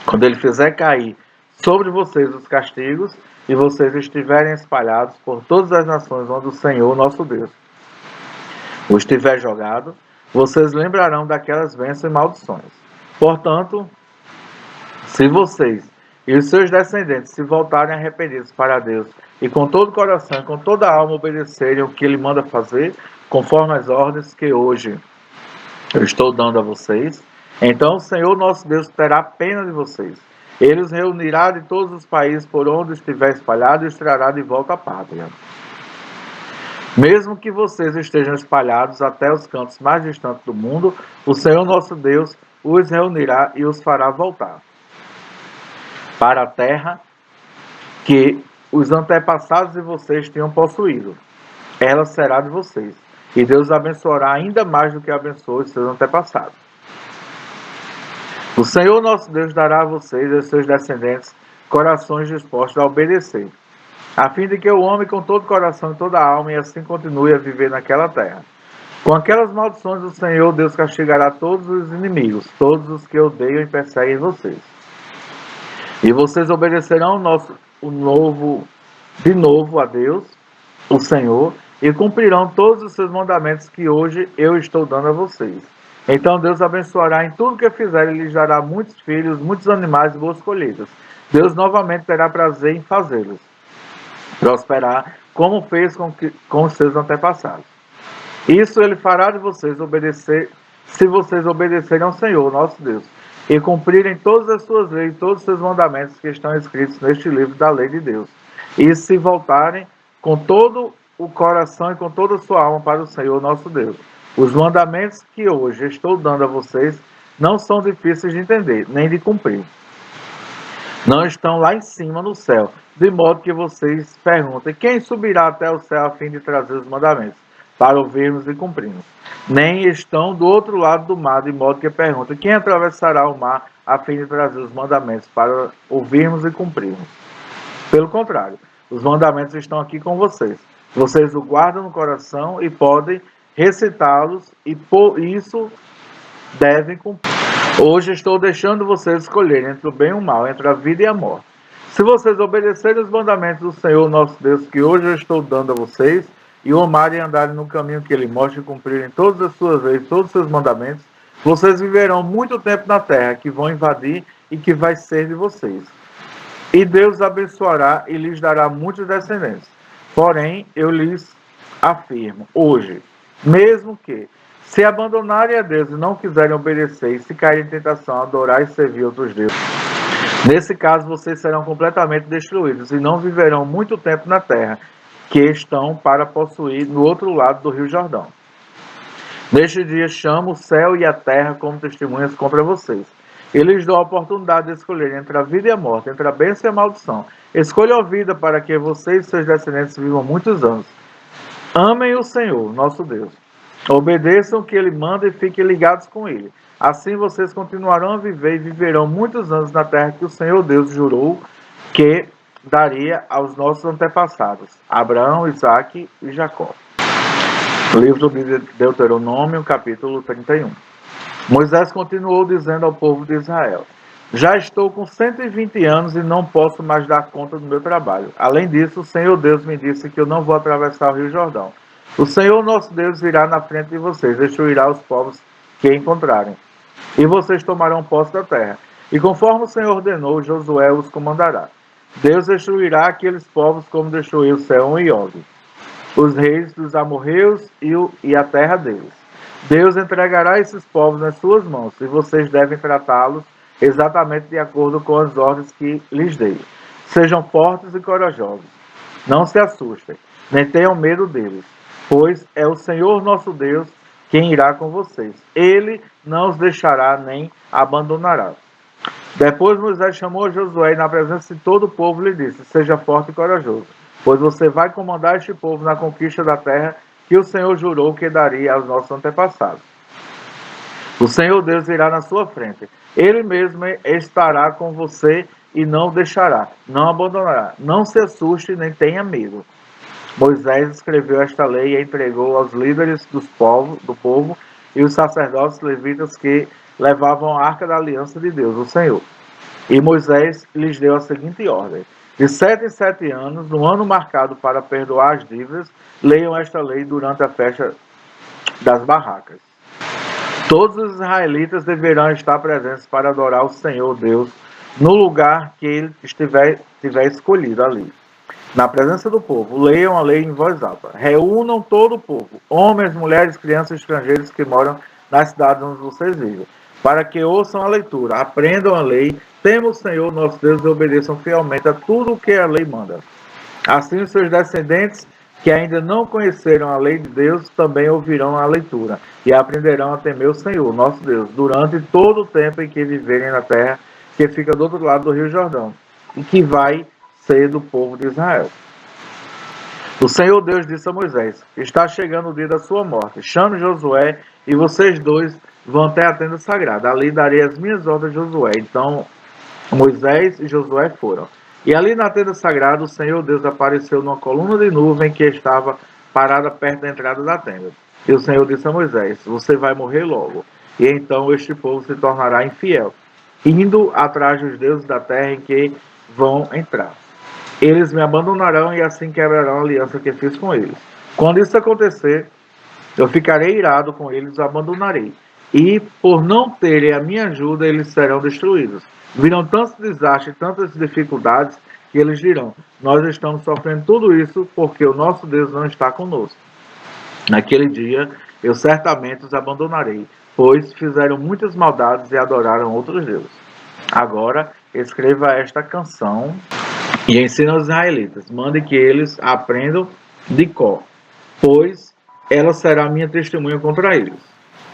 Quando ele fizer cair sobre vocês os castigos e vocês estiverem espalhados por todas as nações onde o Senhor, nosso Deus, os tiver jogado, vocês lembrarão daquelas bênçãos e maldições. Portanto, se vocês e os seus descendentes se voltarem arrependidos para Deus e com todo o coração e com toda a alma obedecerem o que Ele manda fazer, conforme as ordens que hoje eu estou dando a vocês, então o Senhor nosso Deus terá pena de vocês. Ele os reunirá de todos os países por onde estiver espalhado e os trará de volta à pátria. Mesmo que vocês estejam espalhados até os cantos mais distantes do mundo, o Senhor nosso Deus os reunirá e os fará voltar para a terra que os antepassados de vocês tinham possuído. Ela será de vocês, e Deus abençoará ainda mais do que abençoou os seus antepassados. O Senhor nosso Deus dará a vocês e aos seus descendentes corações dispostos a obedecer, a fim de que o homem com todo o coração e toda a alma e assim continue a viver naquela terra. Com aquelas maldições o Senhor Deus castigará todos os inimigos, todos os que odeiam e perseguem vocês. E vocês obedecerão o novo de novo a Deus, o Senhor, e cumprirão todos os seus mandamentos que hoje eu estou dando a vocês. Então Deus abençoará em tudo que fizerem e lhes dará muitos filhos, muitos animais e boas colheitas. Deus novamente terá prazer em fazê-los prosperar, como fez com os seus antepassados. Isso ele fará de vocês obedecer, se vocês obedecerem ao Senhor, nosso Deus, e cumprirem todas as suas leis, todos os seus mandamentos que estão escritos neste livro da lei de Deus, e se voltarem com todo o coração e com toda a sua alma para o Senhor, nosso Deus. Os mandamentos que hoje estou dando a vocês não são difíceis de entender, nem de cumprir. Não estão lá em cima no céu, de modo que vocês perguntem, quem subirá até o céu a fim de trazer os mandamentos, para ouvirmos e cumprirmos? Nem estão do outro lado do mar, de modo que perguntem, quem atravessará o mar a fim de trazer os mandamentos, para ouvirmos e cumprirmos? Pelo contrário, os mandamentos estão aqui com vocês. Vocês o guardam no coração e podem recitá-los, e por isso devem cumprir. Hoje estou deixando vocês escolherem entre o bem e o mal, entre a vida e a morte. Se vocês obedecerem os mandamentos do Senhor nosso Deus, que hoje eu estou dando a vocês, e o amarem e andarem no caminho que Ele mostra e cumprirem todas as suas leis, todos os seus mandamentos, vocês viverão muito tempo na terra, que vão invadir e que vai ser de vocês. E Deus abençoará e lhes dará muitos descendentes. Porém, eu lhes afirmo, hoje, mesmo que, se abandonarem a Deus e não quiserem obedecer, e se caírem em tentação, adorar e servir outros deuses, nesse caso vocês serão completamente destruídos e não viverão muito tempo na terra, que estão para possuir no outro lado do rio Jordão. Neste dia chamo o céu e a terra como testemunhas contra vocês. E lhes dou a oportunidade de escolher entre a vida e a morte, entre a bênção e a maldição. Escolham a vida para que vocês e seus descendentes vivam muitos anos. Amem o Senhor, nosso Deus. Obedeçam o que Ele manda e fiquem ligados com Ele. Assim vocês continuarão a viver e viverão muitos anos na terra que o Senhor Deus jurou que daria aos nossos antepassados, Abraão, Isaque e Jacó. Livro de Deuteronômio, capítulo 31. Moisés continuou dizendo ao povo de Israel: já estou com 120 anos e não posso mais dar conta do meu trabalho. Além disso, o Senhor Deus me disse que eu não vou atravessar o rio Jordão. O Senhor nosso Deus irá na frente de vocês, destruirá os povos que encontrarem, e vocês tomarão posse da terra. E conforme o Senhor ordenou, Josué os comandará. Deus destruirá aqueles povos como destruiu Seom e Og, os reis dos amorreus e a terra deles. Deus entregará esses povos nas suas mãos, e vocês devem tratá-los exatamente de acordo com as ordens que lhes dei. Sejam fortes e corajosos. Não se assustem, nem tenham medo deles, pois é o Senhor nosso Deus quem irá com vocês. Ele não os deixará nem abandonará. Depois Moisés chamou Josué e na presença de todo o povo lhe disse: seja forte e corajoso, pois você vai comandar este povo na conquista da terra que o Senhor jurou que daria aos nossos antepassados. O Senhor Deus irá na sua frente. Ele mesmo estará com você e não o deixará, não abandonará. Não se assuste nem tenha medo. Moisés escreveu esta lei e a entregou aos líderes do povo e os sacerdotes levitas que levavam a arca da aliança de Deus, o Senhor. E Moisés lhes deu a seguinte ordem: de 7 em 7 anos, no ano marcado para perdoar as dívidas, leiam esta lei durante a festa das barracas. Todos os israelitas deverão estar presentes para adorar o Senhor Deus no lugar que ele tiver escolhido ali. Na presença do povo, leiam a lei em voz alta. Reúnam todo o povo, homens, mulheres, crianças, estrangeiros que moram nas cidades onde vocês vivem, para que ouçam a leitura, aprendam a lei, temam o Senhor nosso Deus e obedeçam fielmente a tudo o que a lei manda. Assim os seus descendentes, que ainda não conheceram a lei de Deus, também ouvirão a leitura e aprenderão a temer o Senhor nosso Deus durante todo o tempo em que viverem na terra que fica do outro lado do rio Jordão e que vai ser do povo de Israel. O Senhor Deus disse a Moisés: está chegando o dia da sua morte. Chame Josué e vocês dois vão até a tenda sagrada. Ali darei as minhas ordens a Josué. Então Moisés e Josué foram. E ali na tenda sagrada o Senhor Deus apareceu numa coluna de nuvem que estava parada perto da entrada da tenda. E o Senhor disse a Moisés: você vai morrer logo. E então este povo se tornará infiel, indo atrás dos deuses da terra em que vão entrar. eles me abandonarão e assim quebrarão a aliança que fiz com eles. Quando isso acontecer, eu ficarei irado com eles e os abandonarei. E por não terem a minha ajuda, eles serão destruídos. Virão tantos desastres, tantas dificuldades, que eles dirão: nós estamos sofrendo tudo isso porque o nosso Deus não está conosco. Naquele dia, eu certamente os abandonarei, pois fizeram muitas maldades e adoraram outros deuses. Agora, escreva esta canção e ensina aos israelitas. Mande que eles aprendam de cor, pois ela será minha testemunha contra eles.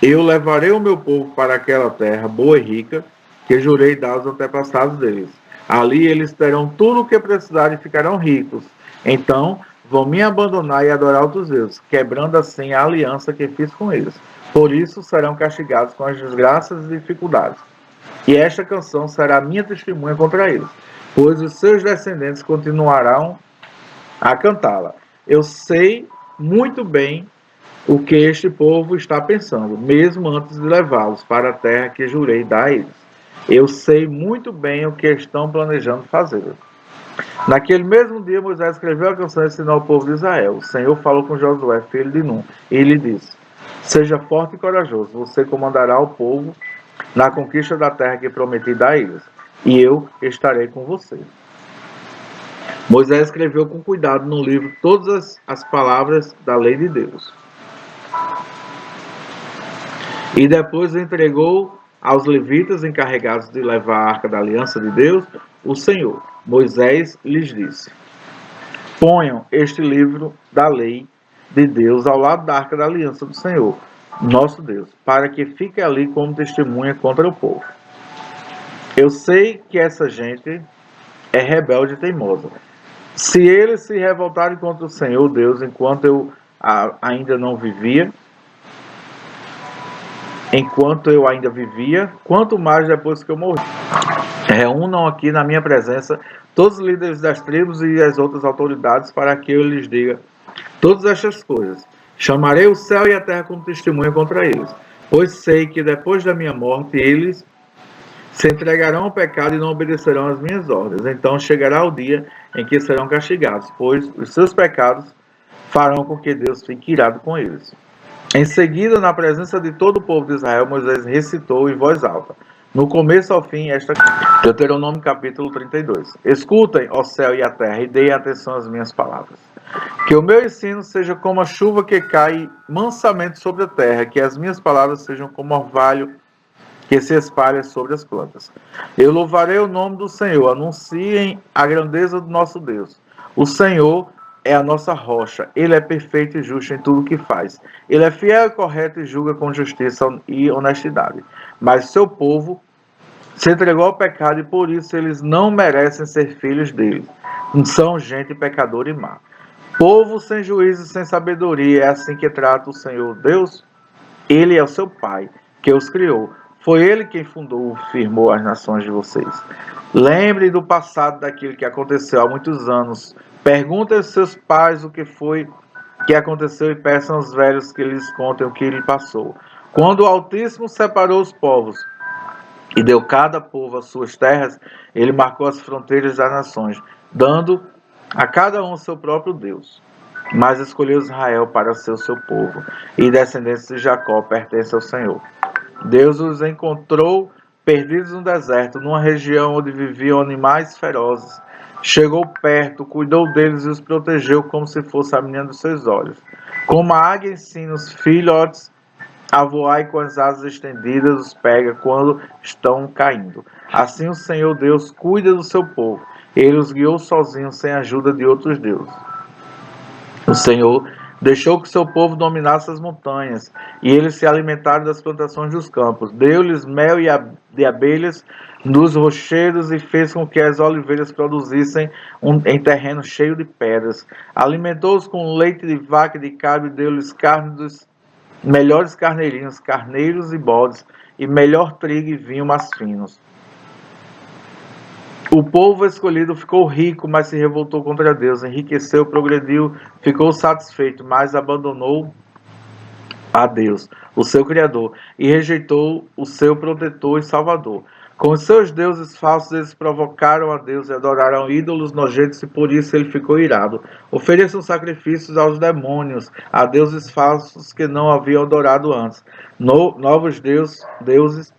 Eu levarei o meu povo para aquela terra boa e rica, que jurei dar aos antepassados deles. Ali eles terão tudo o que precisarem e ficarão ricos. Então vão me abandonar e adorar outros deuses, quebrando assim a aliança que fiz com eles. Por isso serão castigados com as desgraças e dificuldades. E esta canção será minha testemunha contra eles, pois os seus descendentes continuarão a cantá-la. Eu sei muito bem o que este povo está pensando, mesmo antes de levá-los para a terra que jurei dar a eles. Eu sei muito bem o que estão planejando fazer. Naquele mesmo dia, Moisés escreveu a canção e ensinou ao povo de Israel. O Senhor falou com Josué, filho de Nun, e lhe disse: seja forte e corajoso, você comandará o povo na conquista da terra que prometi dar a eles, e eu estarei com você. Moisés escreveu com cuidado no livro todas as palavras da lei de Deus. E depois entregou aos levitas encarregados de levar a arca da aliança de Deus, o Senhor. Moisés lhes disse: ponham este livro da lei de Deus ao lado da arca da aliança do Senhor, nosso Deus, para que fique ali como testemunha contra o povo. Eu sei que essa gente é rebelde e teimosa. Se eles se revoltarem contra o Senhor Deus enquanto eu ainda vivia, quanto mais depois que eu morri. Reúnam aqui na minha presença todos os líderes das tribos e as outras autoridades para que eu lhes diga todas estas coisas. Chamarei o céu e a terra como testemunha contra eles, pois sei que depois da minha morte eles se entregarão ao pecado e não obedecerão às minhas ordens. Então chegará o dia em que serão castigados, pois os seus pecados farão com que Deus fique irado com eles. Em seguida, na presença de todo o povo de Israel, Moisés recitou em voz alta, no começo ao fim, Deuteronômio capítulo 32. Escutem, ó céu e a terra, e deem atenção às minhas palavras. Que o meu ensino seja como a chuva que cai mansamente sobre a terra, que as minhas palavras sejam como orvalho que se espalha sobre as plantas. Eu louvarei o nome do Senhor, anunciem a grandeza do nosso Deus. O Senhor é a nossa rocha, Ele é perfeito e justo em tudo o que faz. Ele é fiel e correto e julga com justiça e honestidade. Mas seu povo se entregou ao pecado e por isso eles não merecem ser filhos dele. São gente pecadora e má. Povo sem juízo e sem sabedoria, é assim que trata o Senhor Deus? Ele é o seu Pai, que os criou. Foi Ele quem fundou e firmou as nações de vocês. Lembre do passado daquilo que aconteceu há muitos anos. Perguntem aos seus pais o que foi que aconteceu e peçam aos velhos que lhes contem o que lhe passou. Quando o Altíssimo separou os povos e deu cada povo as suas terras, ele marcou as fronteiras das nações, dando a cada um seu próprio Deus. Mas escolheu Israel para ser o seu povo, e descendentes de Jacó pertencem ao Senhor. Deus os encontrou perdidos no deserto, numa região onde viviam animais ferozes. Chegou perto, cuidou deles e os protegeu como se fosse a menina dos seus olhos. Como a águia ensina os filhotes a voar e com as asas estendidas os pega quando estão caindo. Assim o Senhor Deus cuida do seu povo. Ele os guiou sozinho, sem a ajuda de outros deuses. O Senhor deixou que seu povo dominasse as montanhas, e eles se alimentaram das plantações dos campos. Deu-lhes mel de abelhas nos rochedos e fez com que as oliveiras produzissem em terreno cheio de pedras. Alimentou-os com leite de vaca e de cabra e deu-lhes carne dos melhores carneirinhos, carneiros e bodes, e melhor trigo e vinho mais finos. O povo escolhido ficou rico, mas se revoltou contra Deus, enriqueceu, progrediu, ficou satisfeito, mas abandonou a Deus, o seu Criador, e rejeitou o seu protetor e salvador. Com os seus deuses falsos, eles provocaram a Deus e adoraram ídolos nojentos, e por isso ele ficou irado. Ofereçam sacrifícios aos demônios, a deuses falsos que não haviam adorado antes. Novos deuses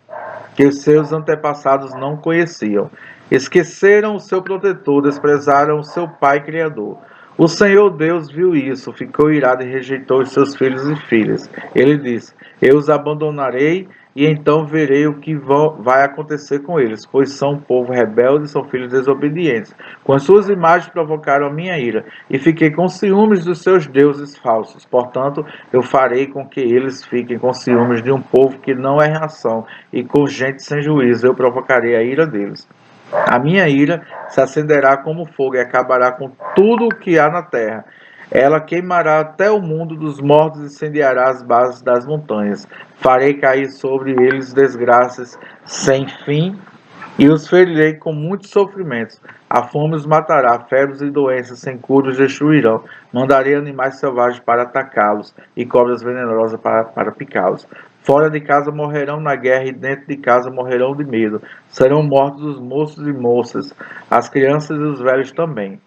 que os seus antepassados não conheciam. Esqueceram o seu protetor, desprezaram o seu pai criador. O Senhor Deus viu isso, ficou irado e rejeitou os seus filhos e filhas. Ele disse: Eu os abandonarei e então verei o que vai acontecer com eles, pois são um povo rebelde, são filhos desobedientes. Com as suas imagens provocaram a minha ira, e fiquei com ciúmes dos seus deuses falsos. Portanto, eu farei com que eles fiquem com ciúmes de um povo que não é nação, e com gente sem juízo eu provocarei a ira deles. A minha ira se acenderá como fogo e acabará com tudo o que há na terra. Ela queimará até o mundo dos mortos e incendiará as bases das montanhas. Farei cair sobre eles desgraças sem fim e os ferirei com muitos sofrimentos. A fome os matará, febres e doenças sem cura os destruirão. Mandarei animais selvagens para atacá-los e cobras venenosas para picá-los. Fora de casa morrerão na guerra e dentro de casa morrerão de medo. Serão mortos os moços e moças, as crianças e os velhos também.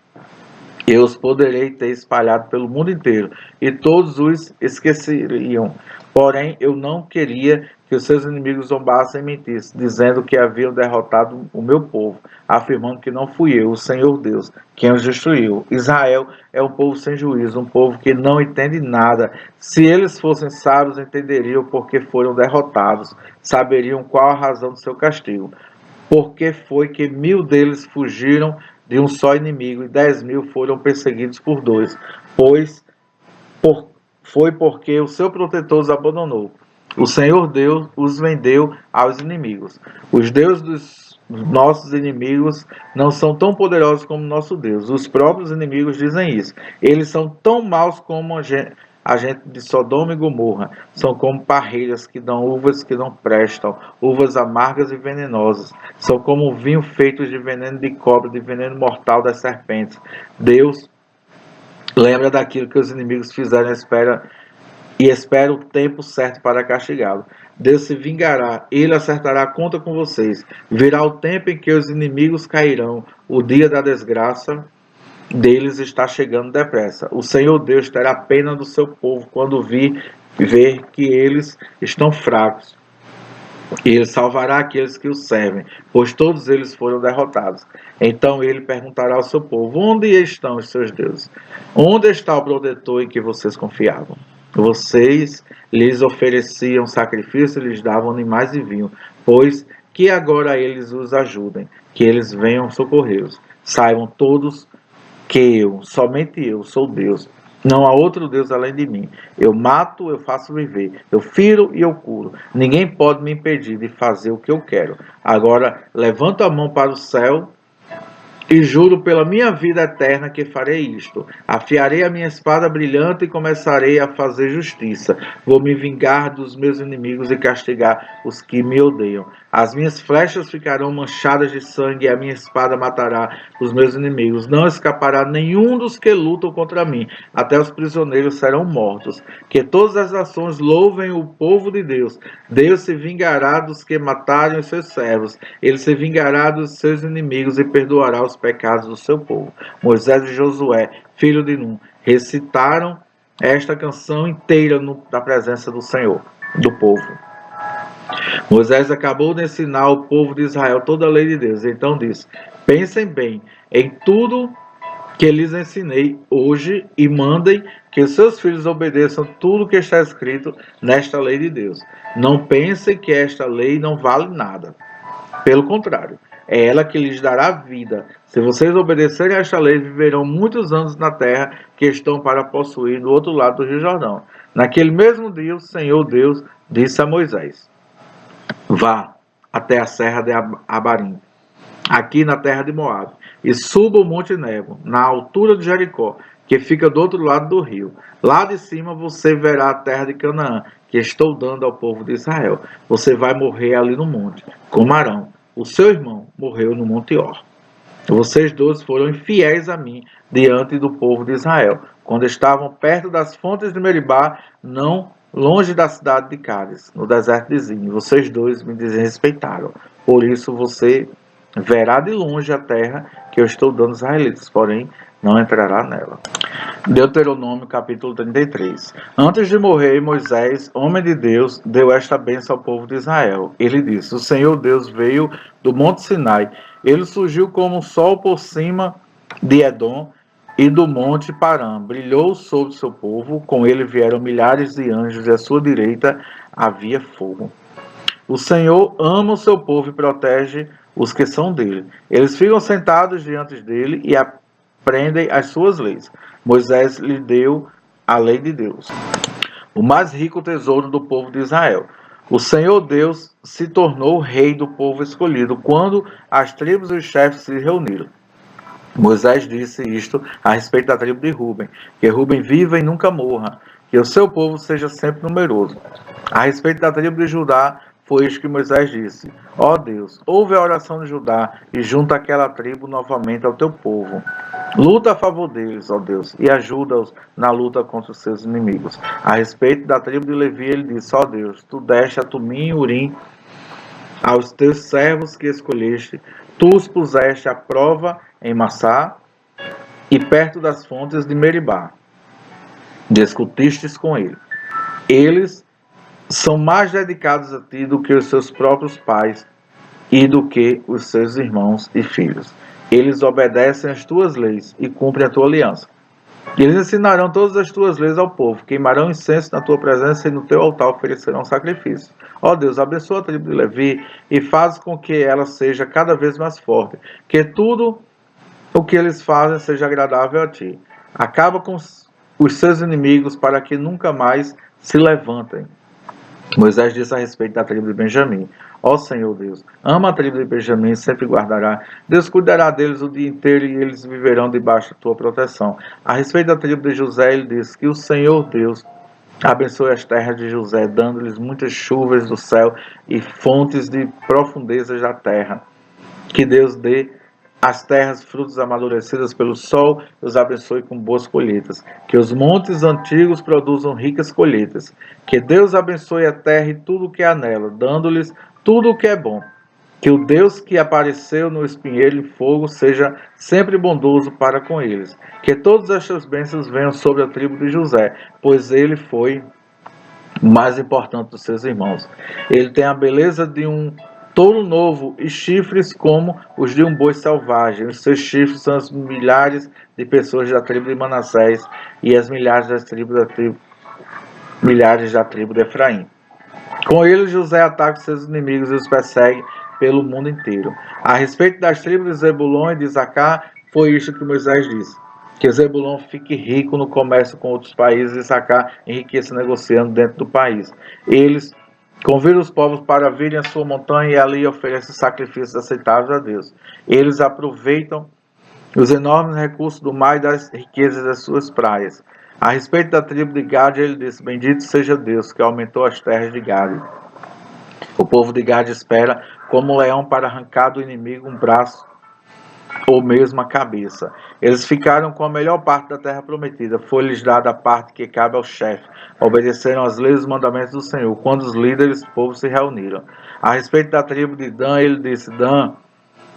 Eu os poderei ter espalhado pelo mundo inteiro, e todos os esqueceriam. Porém, eu não queria que os seus inimigos zombassem e mentissem, dizendo que haviam derrotado o meu povo, afirmando que não fui eu, o Senhor Deus, quem os destruiu. Israel é um povo sem juízo, um povo que não entende nada. Se eles fossem sábios, entenderiam por que foram derrotados, saberiam qual a razão do seu castigo. Porque foi que 1000 deles fugiram de um só inimigo e 10.000 foram perseguidos por dois, foi porque o seu protetor os abandonou. O Senhor Deus os vendeu aos inimigos. Os deuses dos nossos inimigos não são tão poderosos como nosso Deus. Os próprios inimigos dizem isso. Eles são tão maus como a gente de Sodoma e Gomorra. São como parreiras que dão uvas que não prestam, uvas amargas e venenosas. São como vinho feito de veneno de cobra, de veneno mortal das serpentes. Deus lembra daquilo que os inimigos fizeram e espera o tempo certo para castigá-lo. Deus se vingará, ele acertará a conta com vocês. Virá o tempo em que os inimigos cairão, o dia da desgraça deles está chegando depressa. O Senhor Deus terá pena do seu povo quando ver que eles estão fracos. Ele salvará aqueles que o servem, pois todos eles foram derrotados. Então ele perguntará ao seu povo: onde estão os seus deuses? Onde está o protetor em que vocês confiavam? Vocês lhes ofereciam sacrifício e lhes davam animais e vinho, pois que agora eles os ajudem, que eles venham socorrê-los. Saibam todos que somente eu, sou Deus. Não há outro Deus além de mim. Eu mato, eu faço viver. Eu firo e eu curo. Ninguém pode me impedir de fazer o que eu quero. Agora, levanto a mão para o céu e juro pela minha vida eterna que farei isto. Afiarei a minha espada brilhante e começarei a fazer justiça. Vou me vingar dos meus inimigos e castigar os que me odeiam. As minhas flechas ficarão manchadas de sangue e a minha espada matará os meus inimigos. Não escapará nenhum dos que lutam contra mim. Até os prisioneiros serão mortos. Que todas as nações louvem o povo de Deus. Deus se vingará dos que matarem os seus servos. Ele se vingará dos seus inimigos e perdoará os pecados do seu povo. Moisés e Josué, filho de Num, recitaram esta canção inteira na presença do Senhor, do povo. Moisés acabou de ensinar ao povo de Israel toda a lei de Deus. Então disse: pensem bem em tudo que lhes ensinei hoje e mandem que os seus filhos obedeçam tudo que está escrito nesta lei de Deus. Não pensem que esta lei não vale nada. Pelo contrário, é ela que lhes dará vida. Se vocês obedecerem a esta lei, viverão muitos anos na terra que estão para possuir do outro lado do Rio Jordão. Naquele mesmo dia, o Senhor Deus disse a Moisés: vá até a serra de Abarim, aqui na terra de Moabe, e suba o Monte Nebo, na altura de Jericó, que fica do outro lado do rio. Lá de cima você verá a terra de Canaã, que estou dando ao povo de Israel. Você vai morrer ali no monte, como Arão, o seu irmão, morreu no Monte Or. Vocês dois foram infiéis a mim diante do povo de Israel, quando estavam perto das fontes de Meribá, não longe da cidade de Cádiz, no deserto de Zin. Vocês dois me desrespeitaram. Por isso você verá de longe a terra que eu estou dando aos israelitas, porém não entrará nela. Deuteronômio capítulo 33. Antes de morrer, Moisés, homem de Deus, deu esta bênção ao povo de Israel. Ele disse: o Senhor Deus veio do monte Sinai. Ele surgiu como um sol por cima de Edom e do monte Parã. Brilhou sobre seu povo, com ele vieram milhares de anjos e à sua direita havia fogo. O Senhor ama o seu povo e protege os que são dele. Eles ficam sentados diante dele e aprendem as suas leis. Moisés lhe deu a lei de Deus, o mais rico tesouro do povo de Israel. O Senhor Deus se tornou rei do povo escolhido quando as tribos e os chefes se reuniram. Moisés disse isto a respeito da tribo de Ruben, que Ruben viva e nunca morra, que o seu povo seja sempre numeroso. A respeito da tribo de Judá, foi isto que Moisés disse: ó Deus, ouve a oração de Judá e junta aquela tribo novamente ao teu povo. Luta a favor deles, ó Deus, e ajuda-os na luta contra os seus inimigos. A respeito da tribo de Levi, ele disse: ó Deus, tu deste a Tumim e Urim aos teus servos que escolheste, tu os puseste à prova em Massá e perto das fontes de Meribá. Discutistes com ele. Eles são mais dedicados a ti do que os seus próprios pais e do que os seus irmãos e filhos. Eles obedecem às tuas leis e cumprem a tua aliança. Eles ensinarão todas as tuas leis ao povo, queimarão incenso na tua presença e no teu altar oferecerão sacrifício. Ó Deus, abençoa a tribo de Levi e faz com que ela seja cada vez mais forte, que tudo o que eles fazem seja agradável a ti. Acaba com os seus inimigos para que nunca mais se levantem. Moisés disse a respeito da tribo de Benjamim: ó Senhor Deus, ama a tribo de Benjamim e sempre guardará. Deus cuidará deles o dia inteiro e eles viverão debaixo da tua proteção. A respeito da tribo de José, ele disse que o Senhor Deus abençoe as terras de José, dando-lhes muitas chuvas do céu e fontes de profundezas da terra. Que Deus dê às terras frutos amadurecidos pelo sol, e os abençoe com boas colheitas. Que os montes antigos produzam ricas colheitas. Que Deus abençoe a terra e tudo o que há nela, dando-lhes tudo o que é bom. Que o Deus que apareceu no espinheiro e fogo seja sempre bondoso para com eles. Que todas estas bênçãos venham sobre a tribo de José, pois ele foi o mais importante dos seus irmãos. Ele tem a beleza de um touro novo e chifres como os de um boi selvagem. Os seus chifres são as milhares de pessoas da tribo de Manassés e as milhares da tribo de Efraim. Com ele, José ataca os seus inimigos e os persegue pelo mundo inteiro. A respeito das tribos de Zebulon e de Isacar, foi isto que Moisés disse: que Zebulon fique rico no comércio com outros países e Isacar enriqueça negociando dentro do país. Eles convidam os povos para virem à sua montanha e ali oferecem sacrifícios aceitáveis a Deus. Eles aproveitam os enormes recursos do mar e das riquezas das suas praias. A respeito da tribo de Gade, ele disse: bendito seja Deus, que aumentou as terras de Gade. O povo de Gade espera como um leão para arrancar do inimigo um braço ou mesmo a cabeça. Eles ficaram com a melhor parte da terra prometida. Foi-lhes dada a parte que cabe ao chefe. Obedeceram às leis e os mandamentos do Senhor, quando os líderes do povo se reuniram. A respeito da tribo de Dan, ele disse: Dan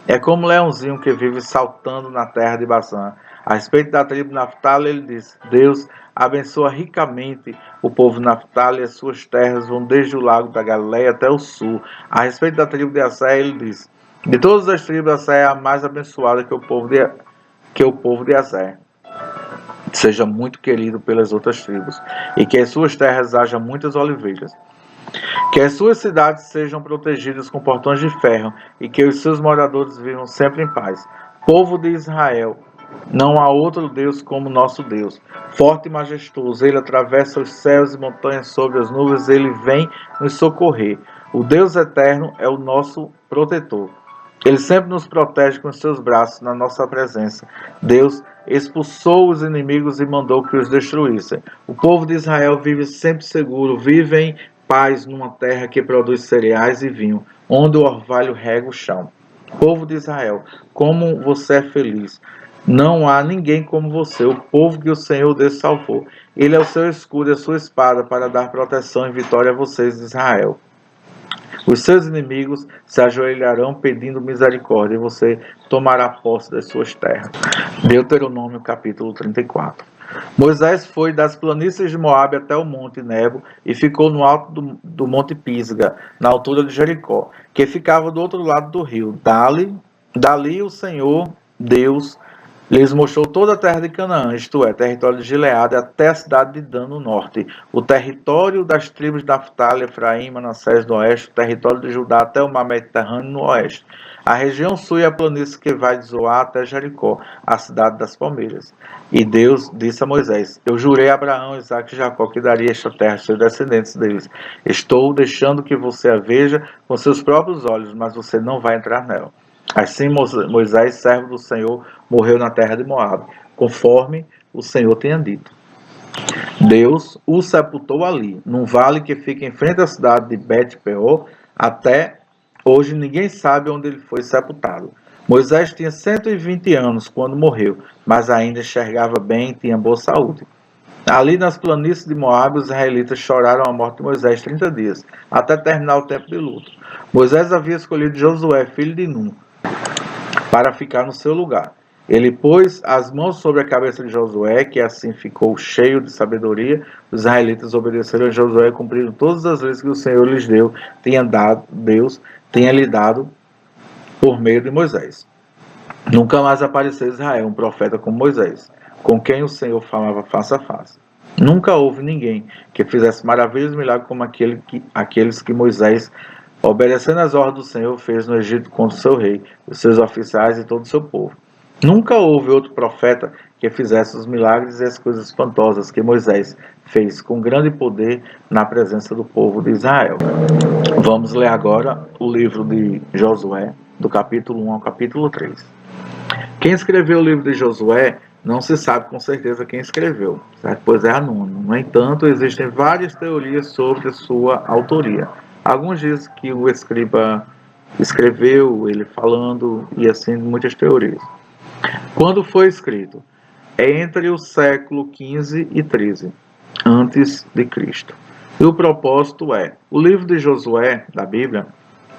é como um leãozinho que vive saltando na terra de Bazã. A respeito da tribo de Naftali, ele disse: Deus abençoa ricamente o povo de Naftali e as suas terras vão desde o lago da Galileia até o sul. A respeito da tribo de Assé, ele disse: de todas as tribos, Assé é a mais abençoada que o povo de Assé. Seja muito querido pelas outras tribos, e que em suas terras haja muitas oliveiras. Que as suas cidades sejam protegidas com portões de ferro, e que os seus moradores vivam sempre em paz. Povo de Israel, não há outro Deus como nosso Deus. Forte e majestoso, ele atravessa os céus e montanhas sobre as nuvens, ele vem nos socorrer. O Deus eterno é o nosso protetor. Ele sempre nos protege com os seus braços na nossa presença. Deus expulsou os inimigos e mandou que os destruíssem. O povo de Israel vive sempre seguro, vive em paz numa terra que produz cereais e vinho, onde o orvalho rega o chão. Povo de Israel, como você é feliz! Não há ninguém como você, o povo que o Senhor Deus salvou. Ele é o seu escudo e a sua espada para dar proteção e vitória a vocês de Israel. Os seus inimigos se ajoelharão pedindo misericórdia e você tomará posse das suas terras. Deuteronômio capítulo 34. Moisés foi das planícies de Moabe até o monte Nebo e ficou no alto do monte Pisga, na altura de Jericó, que ficava do outro lado do rio. Dali o Senhor, Deus, lhes mostrou toda a terra de Canaã, isto é, território de Gileade, até a cidade de Dan no norte, o território das tribos de Naftali, Efraim, Manassés no oeste, o território de Judá até o mar Mediterrâneo no oeste, a região sul e a planície que vai de Zoar até Jericó, a cidade das palmeiras. E Deus disse a Moisés: Eu jurei a Abraão, Isaque e Jacó que daria esta terra aos seus descendentes deles. Estou deixando que você a veja com seus próprios olhos, mas você não vai entrar nela. Assim Moisés, servo do Senhor, morreu na terra de Moabe, conforme o Senhor tinha dito. Deus o sepultou ali, num vale que fica em frente à cidade de Bet-peor. Até hoje ninguém sabe onde ele foi sepultado. Moisés tinha 120 anos quando morreu, mas ainda enxergava bem e tinha boa saúde. Ali nas planícies de Moabe, os israelitas choraram a morte de Moisés 30 dias, até terminar o tempo de luto. Moisés havia escolhido Josué, filho de Nun, para ficar no seu lugar. Ele pôs as mãos sobre a cabeça de Josué, que assim ficou cheio de sabedoria. Os israelitas obedeceram a Josué e cumpriram todas as leis que o Senhor lhes deu, Deus tinha lhe dado por meio de Moisés. Nunca mais apareceu em Israel um profeta como Moisés, com quem o Senhor falava face a face. Nunca houve ninguém que fizesse maravilhas e milagres como aqueles que Moisés, obedecendo às ordens do Senhor, fez no Egito contra o seu rei, os seus oficiais e todo o seu povo. Nunca houve outro profeta que fizesse os milagres e as coisas espantosas que Moisés fez com grande poder na presença do povo de Israel. Vamos ler agora o livro de Josué, do capítulo 1 ao capítulo 3. Quem escreveu o livro de Josué não se sabe com certeza quem escreveu, certo? Pois é anônimo. No entanto, existem várias teorias sobre sua autoria. Alguns dizem que o escriba escreveu, ele falando, e assim muitas teorias. Quando foi escrito? É entre o século XV e XIII, antes de Cristo. E o propósito é: o livro de Josué, da Bíblia,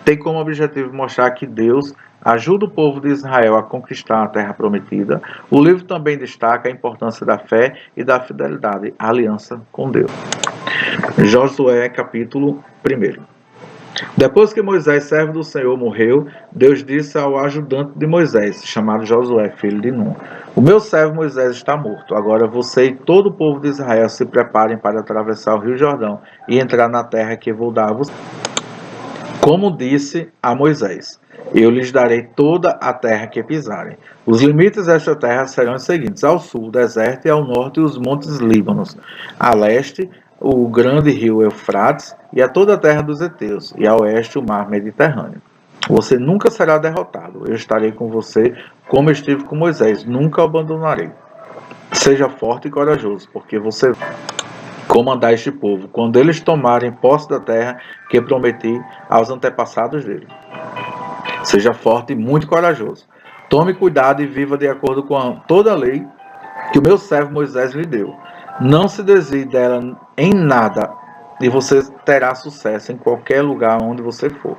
tem como objetivo mostrar que Deus ajuda o povo de Israel a conquistar a terra prometida. O livro também destaca a importância da fé e da fidelidade, a aliança com Deus. Josué, capítulo 1. Depois que Moisés, servo do Senhor, morreu, Deus disse ao ajudante de Moisés, chamado Josué, filho de Nun: O meu servo Moisés está morto. Agora você e todo o povo de Israel se preparem para atravessar o rio Jordão e entrar na terra que vou dar a vocês. Como disse a Moisés: Eu lhes darei toda a terra que pisarem. Os limites desta terra serão os seguintes: ao sul, o deserto, e ao norte, os montes Líbanos. A leste, o grande rio Eufrates, e a toda a terra dos heteus, e a oeste, o mar Mediterrâneo. Você nunca será derrotado. Eu estarei com você, como estive com Moisés. Nunca o abandonarei. Seja forte e corajoso, porque você comandar este povo, quando eles tomarem posse da terra que prometi aos antepassados dele. Seja forte e muito corajoso. Tome cuidado e viva de acordo com toda a lei que o meu servo Moisés lhe deu. Não se desvie dela em nada, e você terá sucesso em qualquer lugar onde você for.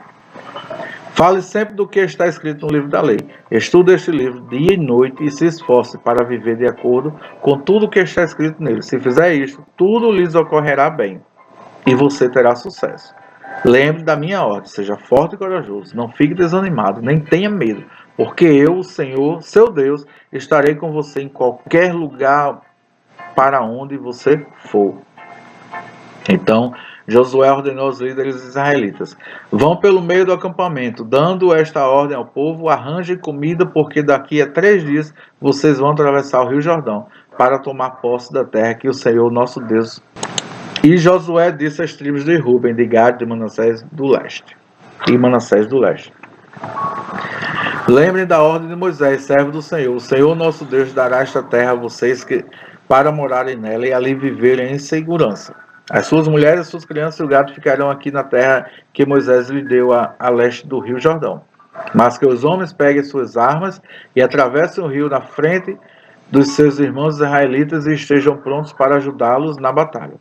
Fale sempre do que está escrito no livro da lei. Estude este livro dia e noite e se esforce para viver de acordo com tudo o que está escrito nele. Se fizer isto, tudo lhes ocorrerá bem e você terá sucesso. Lembre da minha ordem, seja forte e corajoso, não fique desanimado, nem tenha medo, porque eu, o Senhor, seu Deus, estarei com você em qualquer lugar para onde você for. Então, Josué ordenou aos líderes israelitas: Vão pelo meio do acampamento, dando esta ordem ao povo: arranjem comida, porque daqui a 3 dias vocês vão atravessar o rio Jordão, para tomar posse da terra que o Senhor nosso Deus. E Josué disse às tribos de Ruben, de Gad, de Manassés do leste. Lembrem da ordem de Moisés, servo do Senhor. O Senhor nosso Deus dará esta terra a vocês para morarem nela e ali viverem em segurança. As suas mulheres, as suas crianças e o gado ficarão aqui na terra que Moisés lhe deu a leste do rio Jordão. Mas que os homens peguem suas armas e atravessem o rio na frente dos seus irmãos israelitas e estejam prontos para ajudá-los na batalha.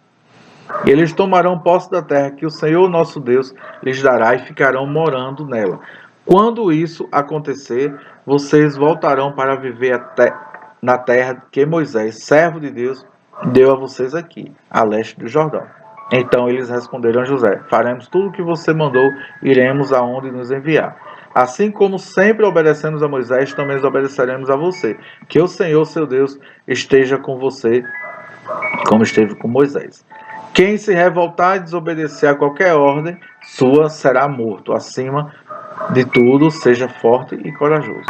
Eles tomarão posse da terra que o Senhor nosso Deus lhes dará e ficarão morando nela. Quando isso acontecer, vocês voltarão para viver na terra que Moisés, servo de Deus, deu a vocês aqui, a leste do Jordão. Então eles responderam a José: faremos tudo o que você mandou, iremos aonde nos enviar. Assim como sempre obedecemos a Moisés, também obedeceremos a você. Que o Senhor, seu Deus, esteja com você, como esteve com Moisés. Quem se revoltar e desobedecer a qualquer ordem sua será morto. Acima de tudo, seja forte e corajoso.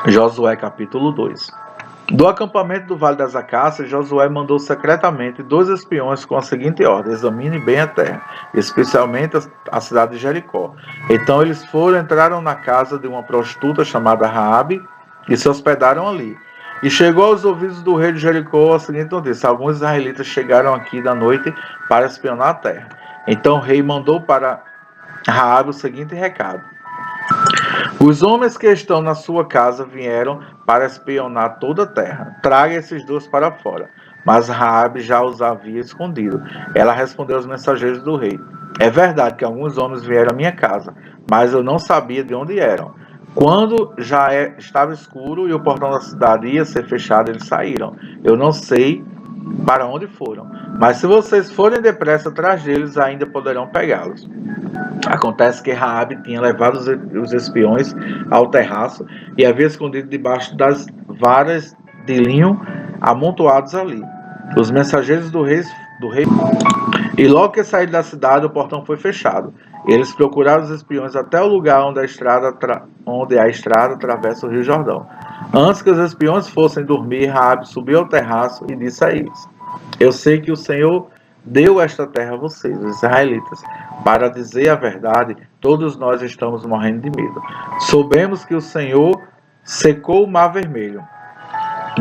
Josué capítulo 2. Do acampamento do Vale das Acácias, Josué mandou secretamente 2 espiões com a seguinte ordem: examine bem a terra, especialmente a cidade de Jericó. Então eles entraram na casa de uma prostituta chamada Raabe e se hospedaram ali. E chegou aos ouvidos do rei de Jericó a seguinte notícia: alguns israelitas chegaram aqui da noite para espionar a terra. Então o rei mandou para Raabe o seguinte recado: os homens que estão na sua casa vieram para espionar toda a terra. Traga esses 2 para fora. Mas Raabe já os havia escondido. Ela respondeu aos mensageiros do rei: é verdade que alguns homens vieram à minha casa, mas eu não sabia de onde eram. Quando já estava escuro e o portão da cidade ia ser fechado, eles saíram. Eu não sei para onde foram, mas se vocês forem depressa atrás deles, ainda poderão pegá-los. Acontece que Raabe tinha levado os espiões ao terraço e havia escondido debaixo das varas de linho amontoados ali. Os mensageiros do rei e logo que saíram da cidade, o portão foi fechado. Eles procuraram os espiões até o lugar onde a estrada atravessa o Rio Jordão. Antes que os espiões fossem dormir, Raabe subiu ao terraço e disse a eles: eu sei que o Senhor deu esta terra a vocês, os israelitas. Para dizer a verdade, todos nós estamos morrendo de medo. Soubemos que o Senhor secou o Mar Vermelho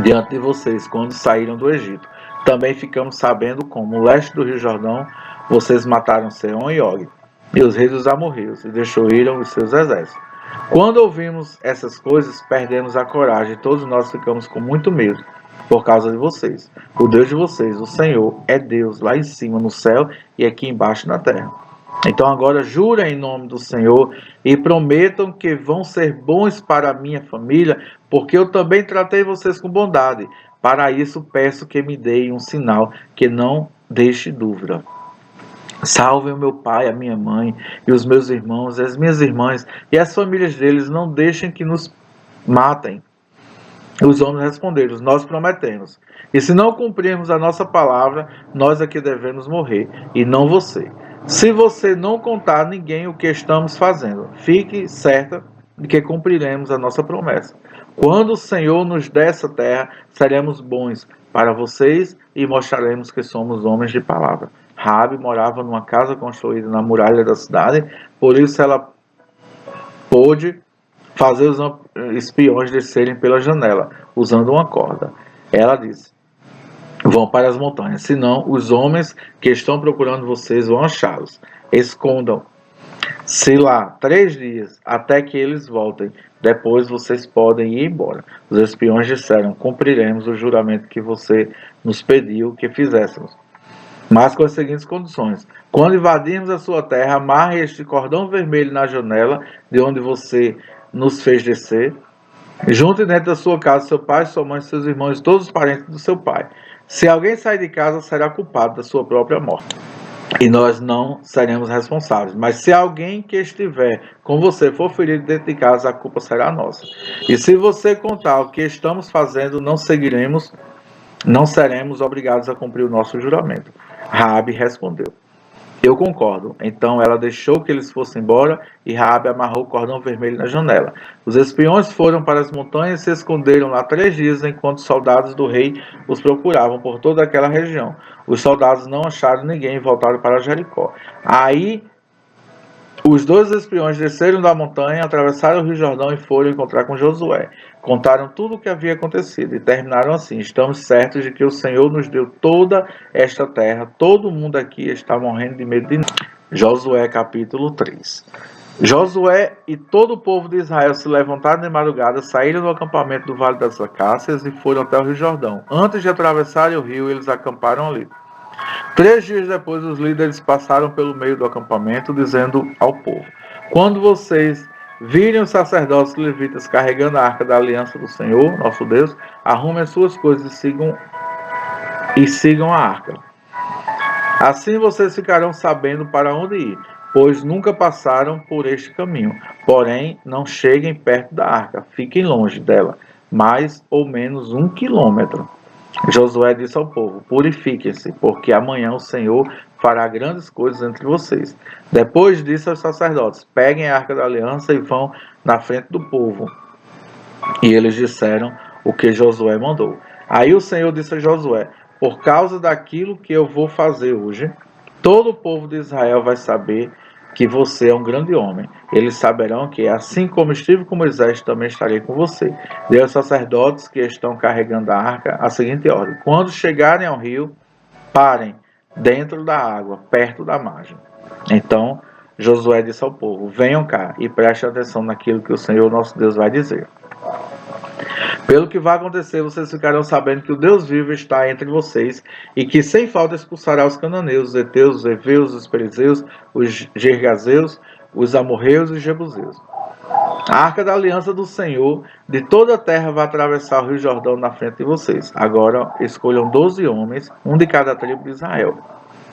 diante de vocês quando saíram do Egito. Também ficamos sabendo como, no leste do Rio Jordão, vocês mataram Seom e Og, e os reis dos amorreus, e destruíram os seus exércitos. Quando ouvimos essas coisas, perdemos a coragem, e todos nós ficamos com muito medo por causa de vocês. O Deus de vocês, o Senhor, é Deus lá em cima no céu e aqui embaixo na terra. Então agora jurem em nome do Senhor e prometam que vão ser bons para a minha família, porque eu também tratei vocês com bondade. Para isso peço que me deem um sinal que não deixe dúvida. Salvem o meu pai, a minha mãe e os meus irmãos e as minhas irmãs e as famílias deles, não deixem que nos matem. Os homens responderam: nós prometemos. E se não cumprirmos a nossa palavra, nós é que devemos morrer, e não você. Se você não contar a ninguém o que estamos fazendo, fique certa de que cumpriremos a nossa promessa. Quando o Senhor nos der essa terra, seremos bons para vocês e mostraremos que somos homens de palavra. Raabe morava numa casa construída na muralha da cidade, por isso ela pôde fazer os espiões descerem pela janela, usando uma corda. Ela disse: vão para as montanhas, senão os homens que estão procurando vocês vão achá-los. Escondam-se lá 3 dias, até que eles voltem. Depois vocês podem ir embora. Os espiões disseram: cumpriremos o juramento que você nos pediu que fizéssemos, mas com as seguintes condições: quando invadirmos a sua terra, amarre este cordão vermelho na janela de onde você nos fez descer. Junte dentro da sua casa seu pai, sua mãe, seus irmãos e todos os parentes do seu pai. Se alguém sair de casa, será culpado da sua própria morte, e nós não seremos responsáveis. Mas se alguém que estiver com você for ferido dentro de casa, a culpa será nossa. E se você contar o que estamos fazendo, não seremos obrigados a cumprir o nosso juramento. Raabe respondeu: eu concordo. Então ela deixou que eles fossem embora e Raabe amarrou o cordão vermelho na janela. Os espiões foram para as montanhas e se esconderam lá 3 dias, enquanto os soldados do rei os procuravam por toda aquela região. Os soldados não acharam ninguém e voltaram para Jericó. Aí os 2 espiões desceram da montanha, atravessaram o Rio Jordão e foram encontrar com Josué. Contaram tudo o que havia acontecido e terminaram assim: estamos certos de que o Senhor nos deu toda esta terra. Todo mundo aqui está morrendo de medo de nós. Josué capítulo 3. Josué e todo o povo de Israel se levantaram de madrugada, saíram do acampamento do Vale das Acácias e foram até o Rio Jordão. Antes de atravessarem o rio, eles acamparam ali. 3 dias depois, os líderes passaram pelo meio do acampamento, dizendo ao povo: quando vocês virem os sacerdotes levitas carregando a arca da aliança do Senhor, nosso Deus, arrumem as suas coisas e sigam a arca. Assim vocês ficarão sabendo para onde ir, pois nunca passaram por este caminho. Porém, não cheguem perto da arca, fiquem longe dela, mais ou menos 1 quilômetro. Josué disse ao povo: purifiquem-se, porque amanhã o Senhor fará grandes coisas entre vocês. Depois disse aos sacerdotes: peguem a arca da aliança e vão na frente do povo. E eles disseram o que Josué mandou. Aí o Senhor disse a Josué: por causa daquilo que eu vou fazer hoje, todo o povo de Israel vai saber que você é um grande homem. Eles saberão que, assim como estive com Moisés, também estarei com você. Dê aos sacerdotes que estão carregando a arca a seguinte ordem: quando chegarem ao rio, parem dentro da água, perto da margem. Então Josué disse ao povo: venham cá e prestem atenção naquilo que o Senhor nosso Deus vai dizer. Pelo que vai acontecer, vocês ficarão sabendo que o Deus vivo está entre vocês e que sem falta expulsará os cananeus, os heteus, os heveus, os perizeus, os gergazeus, os amorreus e os jebuseus. A arca da aliança do Senhor de toda a terra vai atravessar o rio Jordão na frente de vocês. Agora escolham 12 homens, um de cada tribo de Israel.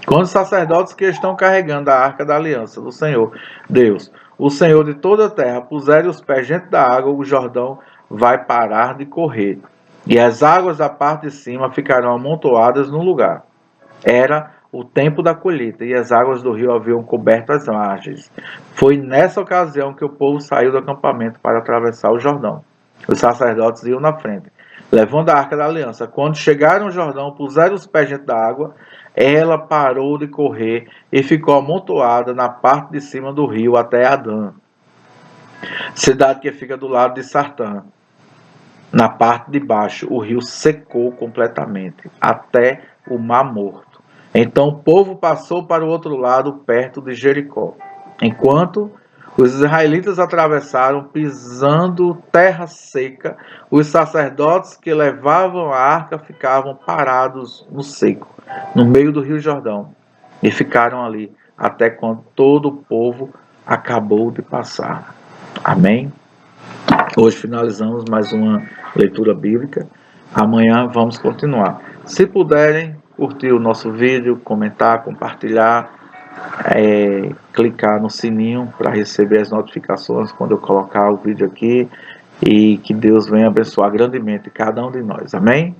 Quando os sacerdotes que estão carregando a arca da aliança do Senhor, Deus, o Senhor de toda a terra, puserem os pés dentro da água, o Jordão vai parar de correr, e as águas da parte de cima ficarão amontoadas no lugar. Era o tempo da colheita, e as águas do rio haviam coberto as margens. Foi nessa ocasião que o povo saiu do acampamento para atravessar o Jordão. Os sacerdotes iam na frente, levando a arca da aliança. Quando chegaram ao Jordão, puseram os pés dentro da água, ela parou de correr e ficou amontoada na parte de cima do rio até Adã, cidade que fica do lado de Sartã. Na parte de baixo, o rio secou completamente, até o Mar Morto. Então o povo passou para o outro lado, perto de Jericó. Enquanto os israelitas atravessaram, pisando terra seca, os sacerdotes que levavam a arca ficavam parados no seco, no meio do rio Jordão, e ficaram ali até quando todo o povo acabou de passar. Amém? Hoje finalizamos mais uma leitura bíblica. Amanhã vamos continuar. Se puderem, curtir o nosso vídeo, comentar, compartilhar, clicar no sininho para receber as notificações quando eu colocar o vídeo aqui. E que Deus venha abençoar grandemente cada um de nós. Amém?